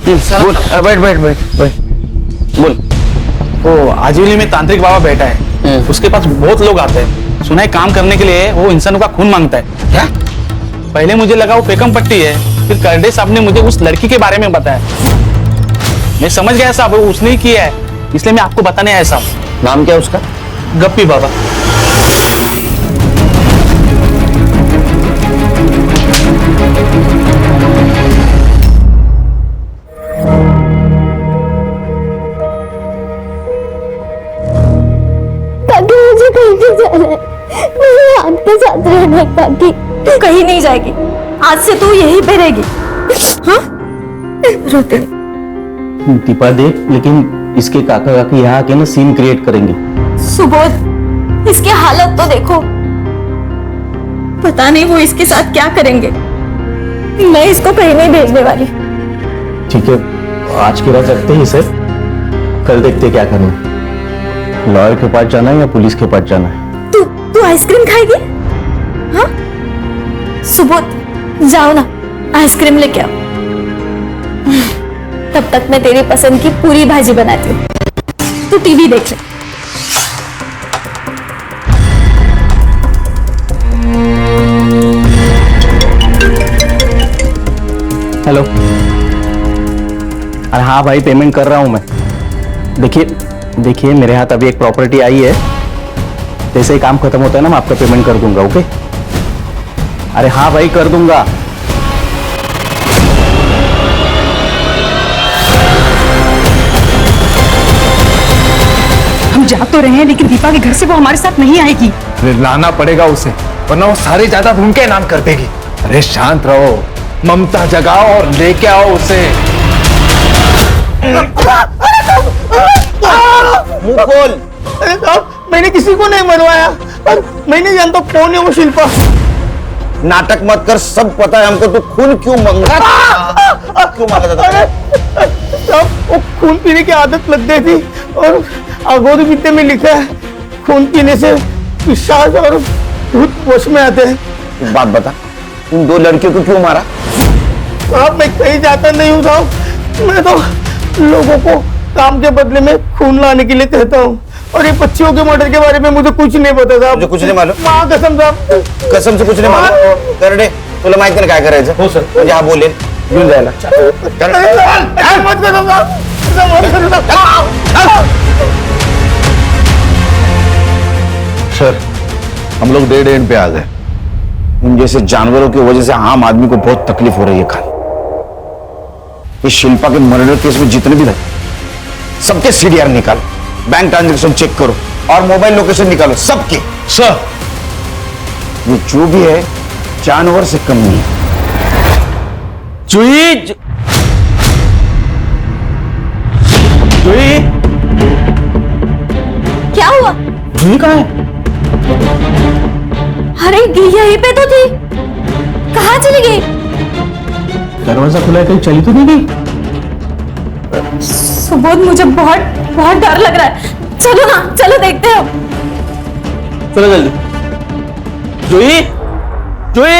बैठ बैठ बैठ बैठ बोल। वो आजीवली में तांत्रिक बाबा बैठा है, उसके पास बहुत लोग आते हैं। सुना है काम करने के लिए वो इंसानों का खून मांगता है। क्या? पहले मुझे लगा वो पेकम पट्टी है, फिर करडे साहब ने मुझे उस लड़की के बारे में बताया। मैं समझ गया साहब वो उसने ही किया है, इसलिए मैं आपको बताने आया साहब। नाम क्या उसका? गप्पी बाबा। मुझे कहीं नहीं जाना है, मुझे आपके साथ रहना है काकी। तू कहीं नहीं जाएगी, आज से तू यहीं पे रहेगी। हाँ? रोते दीपा देख, लेकिन इसके काका काकी यहाँ आके ना सीन क्रिएट करेंगे। सुबोध, इसकी हालत तो देखो, पता नहीं वो इसके साथ क्या करेंगे। मैं इसको कहीं नहीं भेजने वाली। ठीक है, आज की रात रखते हैं सर, कल देखते क्या करना है। लॉयर के पास जाना है या पुलिस के पास जाना है? तू आइसक्रीम खाएगी? हाँ? सुबोध जाओ ना, आइसक्रीम लेके आओ। तब तक मैं तेरी पसंद की पूरी भाजी बनाती हूँ, तू टीवी देख ले। हेलो। अरे हाँ भाई, पेमेंट कर रहा हूँ मैं। देखिए मेरे हाथ अभी एक प्रॉपर्टी आई है, जैसे ही काम खत्म होता है ना मैं आपका पेमेंट कर दूंगा। ओके? अरे हाँ भाई, कर दूंगा। हम जा तो रहे हैं, लेकिन दीपा के घर से वो हमारे साथ नहीं आएगी। लाना पड़ेगा उसे, वरना वो सारी जायदाद उनके नाम कर देगी। अरे शांत रहो, ममता जगाओ और लेके आओ उसे। मुंह खोल। अरे साहब, मैंने किसी को नहीं मरवाया और मैं नहीं जानता कौन है वो शिल्पा। नाटक मत कर, सब पता है हमको। तू खून क्यों मांगा था? साहब, वो खून पीने की आदत लग गई थी और अगोद गीता में लिखा है खून पीने से पिशाच और भूत वश में आते हैं। बात बता, उन दो लड़कियों को क्यों मारा? साहब, मैं कहीं जाता नहीं हूँ साहब, मैं तो लोगों को काम के बदले में खून लाने के लिए कहता हूँ, और ये बच्चियों के मर्डर के बारे में मुझे कुछ नहीं पता साहब। मुझे कुछ नहीं मालूम? माँ कसम साहब, कसम से कुछ नहीं मालूम। कर दे, तुला माहित काय करायचं? हो सर, म्हणजे हा बोलेल घेऊन जायला। मत करो साहब, मत करो साहब। सर, हम लोग डेड एंड पे आ गए। इन जैसे जानवरों की वजह से आम आदमी को बहुत तकलीफ हो रही है। खान, इस शिल्पा के मर्डर केस में जितने भी थे सबके सीडीआर निकालो, बैंक ट्रांजैक्शन चेक करो और मोबाइल लोकेशन निकालो सबके। सर, ये जो भी है जानवर से कम नहीं है। जुई, जुई, क्या हुआ? जुई कहाँ है? अरे यहीं पे तो थी, कहाँ चली गई? दरवाजा खुला है, कहीं चली तो नहीं गई? सुबोध, मुझे बहुत बहुत डर लग रहा है। चलो ना, चलो देखते हो। चलो जल्दी। जुई, जुई,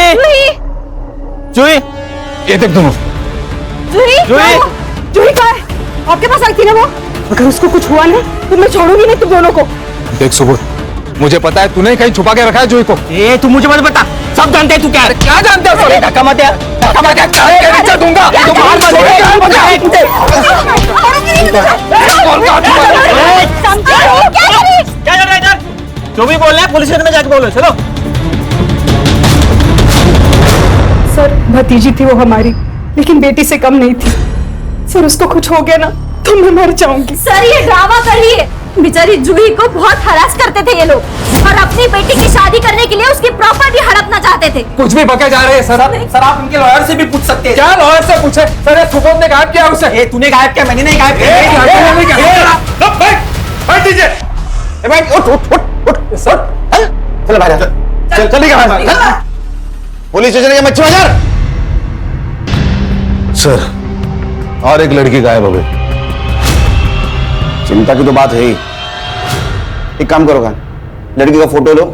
जुई, ये देख दोनों। जूही कहाँ है? आपके पास आई थी ना वो? अगर उसको कुछ हुआ ना तो मैं छोड़ूंगी नहीं तुम दोनों को। देख सुबोध, मुझे पता है तूने कहीं छुपा के रखा है जूही को। ए, तू मुझे मत बता, सब जानते हैं। तू क्या क्या जानते हो? अरे धक्का मत यार, धक्का मत यार, क्या दूंगा? जो भी बोल रहे हैं पुलिस स्टेशन में जाके बोलो। चलो। सर, भतीजी थी वो हमारी, लेकिन बेटी से कम नहीं थी। सर, उसको कुछ हो गया ना तो मैं मर जाऊंगी। सर, ये ड्रामा कर रही है। बेचारी जूही को बहुत हरास करते थे ये लोग, और अपनी बेटी की शादी करने के लिए उसकी प्रॉपर्टी हड़पना चाहते थे। कुछ भी बके जा रहे हैं सर। सर, आप उनके लॉयर से भी पूछ सकते हैं। क्या लॉयर से पूछे? सर, ये सुबोध ने गायब किया उसे। ए, तूने गायब किया, मैंने नहीं गायब किया। बैठ दीजिए। उठ। चल बाहर, चल निकल पुलिस स्टेशन के मच्छी बाजार। सर, और एक लड़की गायब हो गई। चिंता की तो बात है ही। एक काम करो खान, लड़की का फोटो लो,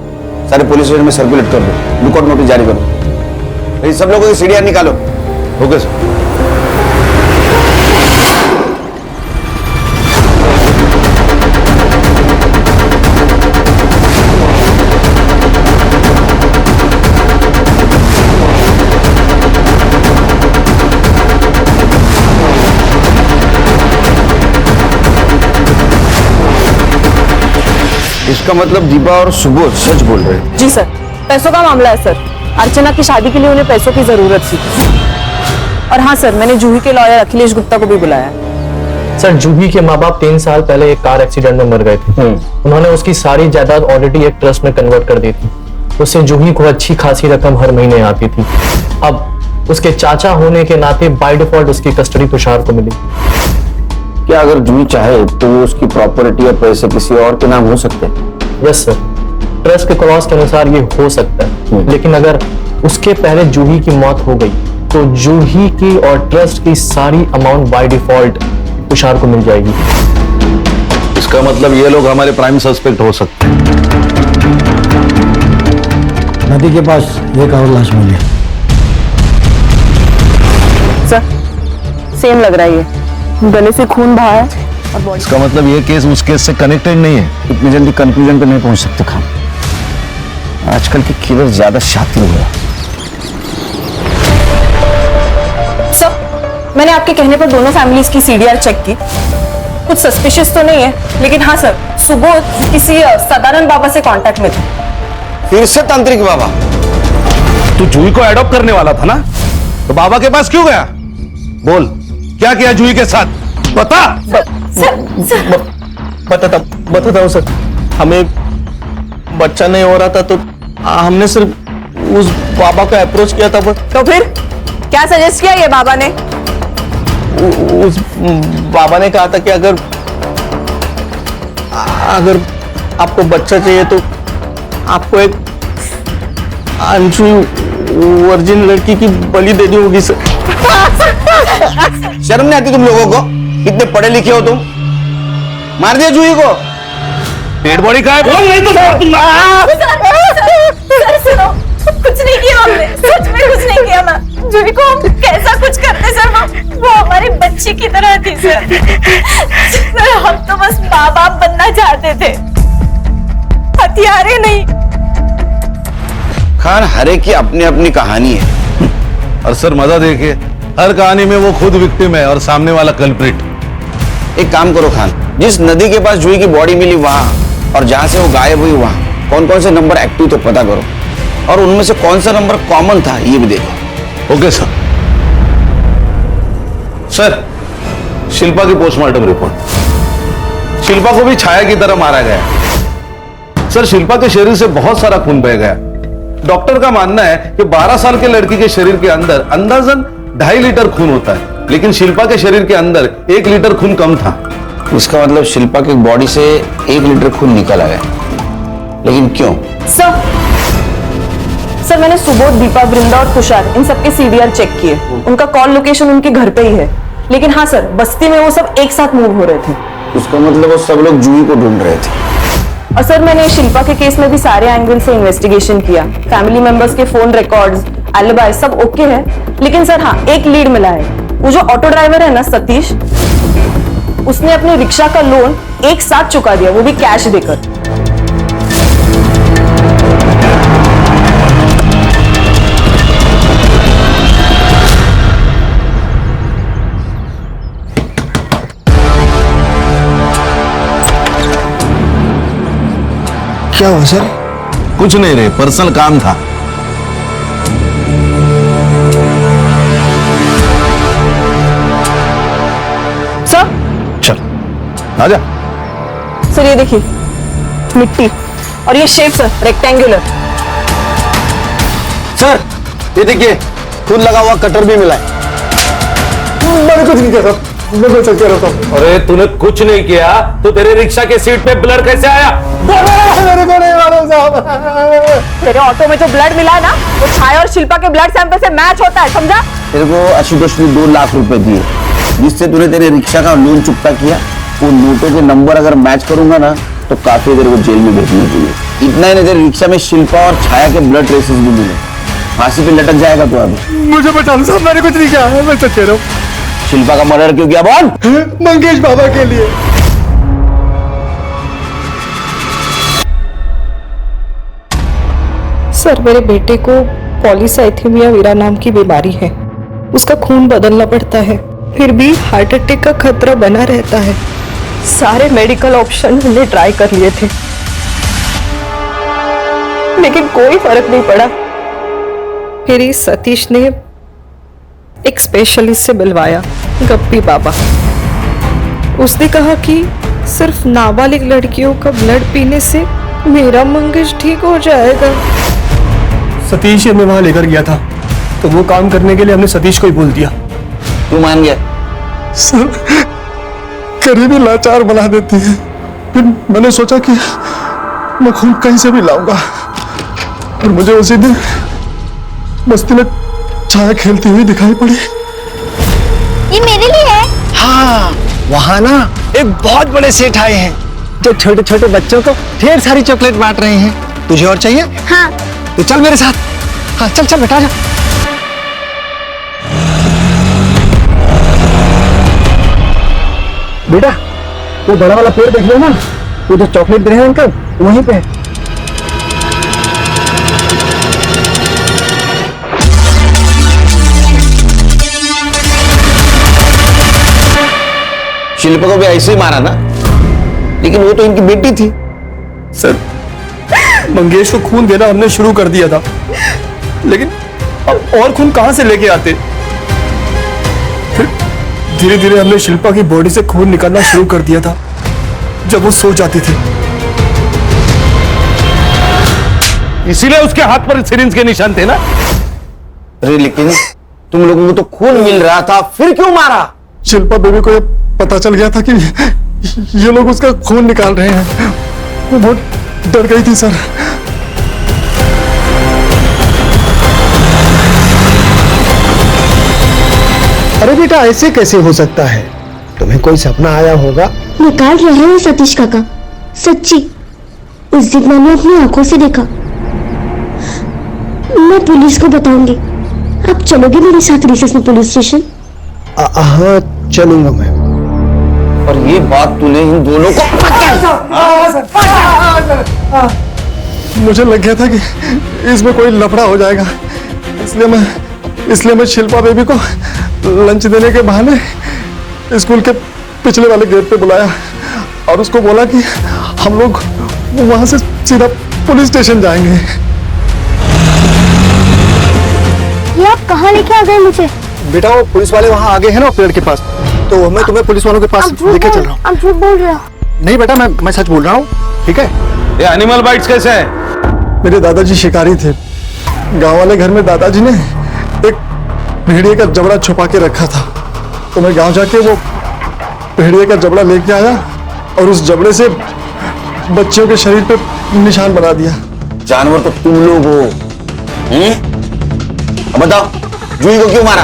सारे पुलिस स्टेशन में सर्कुलेट कर दो, लुकआउट नोटिस जारी करो, ये सब लोगों की सीडीआर निकालो। Okay sir. इसका मतलब दीपा और सुबोध सच बोल रहे हैं। जी सर, पैसों का मामला है सर। अर्चना की शादी के लिए उन्हें पैसों की जरूरत थी। और हाँ सर, मैंने जूही के लॉयर अखिलेश गुप्ता को भी बुलाया है। सर, जूही के माँ बाप 3 साल पहले एक कार एक्सीडेंट में मर गए थे। उन्होंने उसकी सारी जायदाद ऑलरेडी एक ट्रस्ट में कन्वर्ट कर दी थी। उससे जूही को अच्छी खासी रकम हर महीने आती थी। अब उसके चाचा होने के नाते बाय डिफॉल्ट उसकी कस्टडी तुषार को मिली। क्या अगर जूही चाहे तो वो उसकी प्रॉपर्टी या पैसे किसी और के नाम हो सकते हैं? यस सर, ट्रस्ट के क्लॉज के अनुसार ये हो सकता है, लेकिन अगर उसके पहले जूही की मौत हो गई तो जूही की और ट्रस्ट की सारी अमाउंट बाय डिफॉल्ट तुषार को मिल जाएगी। इसका मतलब ये लोग हमारे प्राइम सस्पेक्ट हो सकते हैं। नदी के पास एक और लाश मिली है। सर, सेम लग रहा है ये। गले से खून बहा है और बॉडी। इसका मतलब ये केस उस केस से कनेक्टेड नहीं है। इतनी जल्दी कंक्लूजन पे नहीं पहुंच सकते खान। आजकल के किलर ज्यादा शातिर हुआ। सर, मैंने आपके कहने पर दोनों फैमिलीज की सीडीआर चेक की। कुछ सस्पिशियस तो नहीं है, लेकिन हाँ सर, सुबोध किसी सदानंद बाबा से कांटेक्ट में था। फिर से तांत्रिक बाबा? तू जूही को एडॉप्ट करने वाला था ना, तो बाबा के पास क्यों गया? बोल, क्या किया जूही के साथ? बता। बताता हूँ सर। हमें बच्चा नहीं हो रहा था तो हमने सिर्फ उस बाबा को अप्रोच किया था। तो फिर क्या सजेस्ट किया ये बाबा ने? उस बाबा ने कहा था कि अगर आपको बच्चा चाहिए तो आपको एक अंशु वर्जिन लड़की की बलि देनी होगी सर। शर्म नहीं आती तुम लोगों को? कितने पढ़े लिखे हो तुम? मार दिया जूही को? डेड बॉडी का है? बोल नहीं तो सर सुनो, कुछ नहीं किया हमने, सच में कुछ नहीं किया ना। जूही को हम कैसा कुछ करते सर, वो हमारी बच्ची की तरह थी सर। हम तो बस माँ बाप बनना चाहते थे, हथियारे नहीं। खान, हर एक की अपनी अपनी कहानी है। और सर मजा देखिए, हर कहानी में वो खुद विक्टिम है और सामने वाला कल्प्रिट। एक काम करो खान, जिस नदी के पास जूही की बॉडी मिली वहां और जहां से वो गायब हुई वहां कौन कौन से नंबर एक्टिव तो पता करो, और उनमें से कौन सा नंबर कॉमन था ये भी देखो। Okay sir. सर, शिल्पा की पोस्टमार्टम रिपोर्ट। शिल्पा को भी छाया की तरह मारा गया। सर, शिल्पा के शरीर से बहुत सारा खून बह गया। डॉक्टर का मानना है कि 12 साल के लड़की के शरीर के अंदर अंदाजन 2.5 लीटर खून होता है, लेकिन शिल्पा के शरीर के अंदर 1 लीटर खून कम था। इसका मतलब शिल्पा की बॉडी से 1 लीटर खून निकला गया, लेकिन क्यों? सर मैंने सुबोध, दीपा, वृंदा और तुषार इन सबके सीडीआर चेक किए। उनका कॉल लोकेशन उनके घर पे ही है, लेकिन हाँ सर, बस्ती में वो सब एक साथ मूव हो रहे थे। उसका मतलब वो सब लोग जूही को ढूंढ रहे थे। और सर मैंने शिल्पा के केस में भी सारे एंगल से इन्वेस्टिगेशन किया। फैमिली मेंबर्स के फोन रिकॉर्ड्स, एलिबाई सब ओके है, लेकिन सर हाँ, एक लीड मिला है। वो जो ऑटो ड्राइवर है ना सतीश, उसने अपनी रिक्शा का लोन एक साथ चुका दिया, वो भी कैश देकर। क्या हुआ सर? कुछ नहीं रे, पर्सनल काम था। सर चल आजा। सर ये देखिए, मिट्टी और ये शेप सर रेक्टेंगुलर। सर ये देखिए, खून लगा हुआ कटर भी मिला है। मैंने कुछ नहीं किया सर, मैं कुछ कह रहा था। अरे तूने कुछ नहीं किया, तो तेरे रिक्शा के सीट पे ब्लड कैसे आया? मेरे को नहीं मालूम साहब। तेरे ऑटो में जो ब्लड मिला है ना, वो छाया और शिल्पा के ब्लड सैंपल से मैच होता है, समझा? तेरे को आशुतोष ने 2 लाख रुपए दिए, जिससे तूने तेरे रिक्शा का लोन चुकता किया। वो नोटों के नंबर अगर मैच करूंगा ना, तो काफी देर को जेल में भेजने चाहिए। इतना ही नहीं, तेरे रिक्शा में शिल्पा और छाया के ब्लड ट्रेसेस भी मिले। फांसी पे लटक जाएगा तू अभी। मुझे बता दो साहब, मैंने कुछ नहीं किया, मैं सच कह रहा हूँ। शिल्पा का मर्डर क्यों किया बोल? मंगेश बाबा के लिए। सर मेरे बेटे को पॉलीसाइथेमिया वीरा नाम की बीमारी है। उसका खून बदलना पड़ता है, फिर भी हार्ट अटैक का खतरा बना रहता है। सारे मेडिकल ऑप्शन हमने ट्राई कर लिए थे, लेकिन कोई फर्क नहीं पड़ा। फिर इस सतीश ने एक स्पेशलिस्ट से मिलवाया, गप्पी बाबा। उसने कहा कि सिर्फ नाबालिग लड़कियों का ब्लड पीने से मेरा मंगेश ठीक हो जाएगा। सतीश हमें वहां लेकर गया था, तो वो काम करने के लिए हमने सतीश को ही बोल दिया। तू मान गया? सर करीबी लाचार बना देती है। फिर मैंने सोचा कि मैं खून कहीं से भी लाऊंगा, और मुझे उसी दिन बस्ती में छाया खेलती हुई दिखाई पड़ी। ये मेरे लिए है। हाँ, वहाँ ना एक बहुत बड़े सेठ आए हैं, जो छोटे छोटे बच्चों को ढेर सारी चॉकलेट बांट रहे हैं। तुझे और चाहिए? हाँ। तो चल मेरे साथ। हाँ चल चल बेटा, जा। बेटा वो बड़ा वाला पेड़ देख रहे हो ना, वो जो चॉकलेट दे रहे हैं अंकल वहीं पे है। शिल्पा को भी ऐसे ही मारा ना, लेकिन वो तो इनकी बेटी थी। सर मंगेश को खून देना हमने शुरू कर दिया था, लेकिन अब और खून कहां से लेके आते? फिर धीरे धीरे हमने शिल्पा की बॉडी से खून निकालना शुरू कर दिया था जब वो सो जाती थी। इसीलिए उसके हाथ पर सिरिंज के निशान थे ना। अरे लेकिन तुम लोगों को तो खून मिल रहा था, फिर क्यों मारा? शिल्पा बेबी को ये पता चल गया था कि ये लोग उसका खून निकाल रहे हैं, वो बहुत डर गई थी सर। अरे बेटा ऐसे कैसे हो सकता है? तुम्हें कोई सपना आया होगा। निकाल रहे हैं सतीश काका, सच्ची। उस दिन मैंने अपनी आंखों से देखा। मैं पुलिस को बताऊंगी। आप चलोगे मेरे साथ रिसेस में पुलिस स्टेशन? हाँ चलूंगा मैं। और ये बात तूने इन दोनों को मुझे लग गया था कि इसमें कोई लफड़ा हो जाएगा, इसलिए मैं शिल्पा बेबी को लंच देने के बहाने स्कूल के पिछले वाले गेट पे बुलाया और उसको बोला कि हम लोग वहां से सीधा पुलिस स्टेशन जाएंगे। ये आप कहाँ लेके आ गए मुझे? बेटा वो पुलिस वाले वहाँ आगे हैं ना पेड़ के पास, तो मैं तुम्हें पुलिस वालों के पास लेके चल रहा हूँ। आप झूठ बोल रहे हो। नहीं बेटा मैं सच बोल रहा हूँ, ठीक है? ये एनिमल बाइट्स कैसे है? मेरे दादाजी शिकारी थे। गांव वाले घर में दादाजी ने एक भेड़िए का जबड़ा छुपा के रखा था, तो मैं गांव जाके वो भेड़िए का जबड़ा लेके आया और उस जबड़े से बच्चों के शरीर पे निशान बना दिया। जानवर तो तुम लोग हो। अब बताओ जूही को क्यों मारा?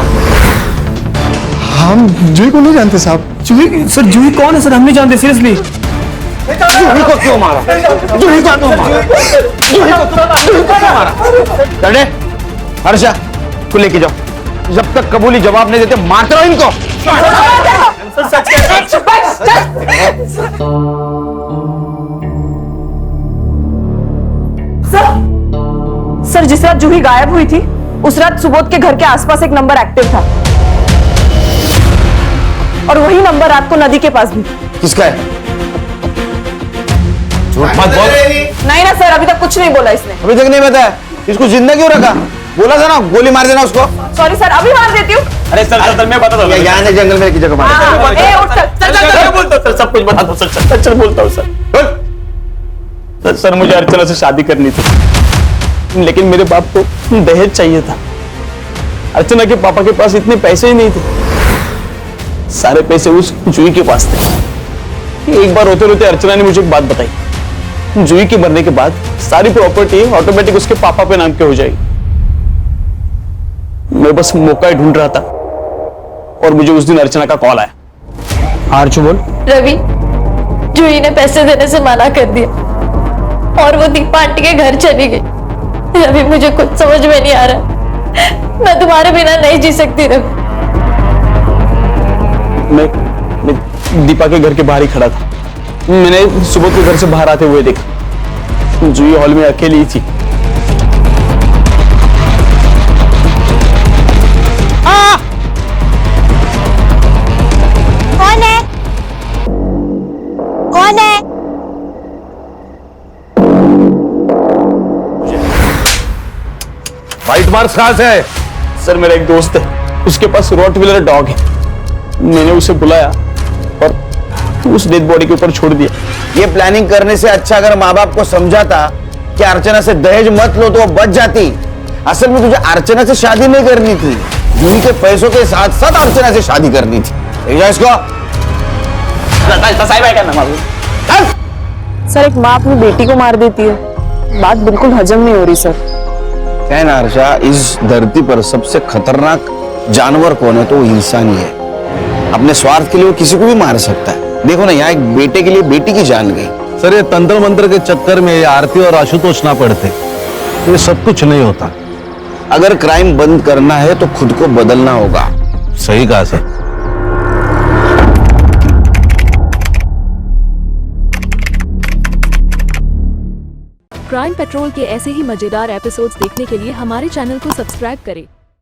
हम जूही को नहीं जानते साहब। जूही? सर जूही कौन है सर? हम नहीं जानते सीरियसली। जूही को क्यों मारा? जूही को क्यों मारा? जूही को क्यों मारा? चले हर्षा को लेके जाओ, जब तक कबूली जवाब नहीं देते मारते रहो इनको। सर जिस रात जूही गायब हुई थी उस रात सुबोध के घर के आसपास एक नंबर एक्टिव था और वही नंबर रात को नदी के पास भी। किसका है? मत बोल। नहीं ना सर, अभी तक कुछ नहीं बोला इसने। अभी तक नहीं बताया? इसको जिंदा क्यों रखा? बोला था ना गोली मार देना उसको। सॉरी सर, अभी मार देती हूँ। अरे सर मैं बता दूँ। यहाँ से जंगल में एक जगह मार। बोलता सर, सब कुछ बता दो सर। चल बोलता हूँ सर। सर मुझे अर्चना से शादी करनी थी, लेकिन मेरे बाप को दहेज चाहिए था। अर्चना के पापा के पास इतने पैसे ही नहीं थे, सारे पैसे उस जूही के पास थे। एक बार रोते रोते अर्चना ने मुझे एक बात बताई, जूही के मरने के बाद सारी प्रॉपर्टी ऑटोमेटिक उसके पापा पे नाम के हो जाएगी। मैं बस मौका ही ढूंढ रहा था और मुझे उस दिन अर्चना का कॉल आया। आर्चू बोल। रवि, जूही ने पैसे देने से मना कर दिया और वो दीपा आंटी के घर चली गई। रवि मुझे कुछ समझ में नहीं आ रहा, मैं तुम्हारे बिना नहीं जी सकती रवि। मैं दीपा के घर के बाहर ही खड़ा था। मैंने सुबह के घर से बाहर आते हुए देखा, जूही हॉल में अकेली ही थी। कौन है? कौन है? वाइट मार्क्स कहां से है? सर मेरा एक दोस्त है, उसके पास रॉटविलर डॉग है। मैंने उसे बुलाया और उस डेड बॉडी के ऊपर छोड़ दिया। ये प्लानिंग करने से अच्छा अगर माँ बाप को समझाता कि अर्चना से दहेज मत लो तो वो बच जाती। असल में तुझे अर्चना से शादी नहीं करनी थी, जूही के पैसों के साथ साथ अर्चना से शादी करनी थी। इसको सर एक माँ अपनी बेटी को मार देती है, बात बिल्कुल हजम नहीं हो रही सर। क्या है ना हर्षा, इस धरती पर सबसे खतरनाक जानवर कौन है? तो वो इंसान ही है। अपने स्वार्थ के लिए वो किसी को भी मार सकता है। देखो ना, यहाँ एक बेटे के लिए बेटी की जान गई। सर ये तंत्र मंत्र के चक्कर में ये आरती और आशुतोष ना पड़ते, ये सब कुछ नहीं होता। अगर क्राइम बंद करना है तो खुद को बदलना होगा। सही कहा सर। क्राइम पेट्रोल के ऐसे ही मजेदार एपिसोड्स देखने के लिए हमारे चैनल को सब्सक्राइब करें।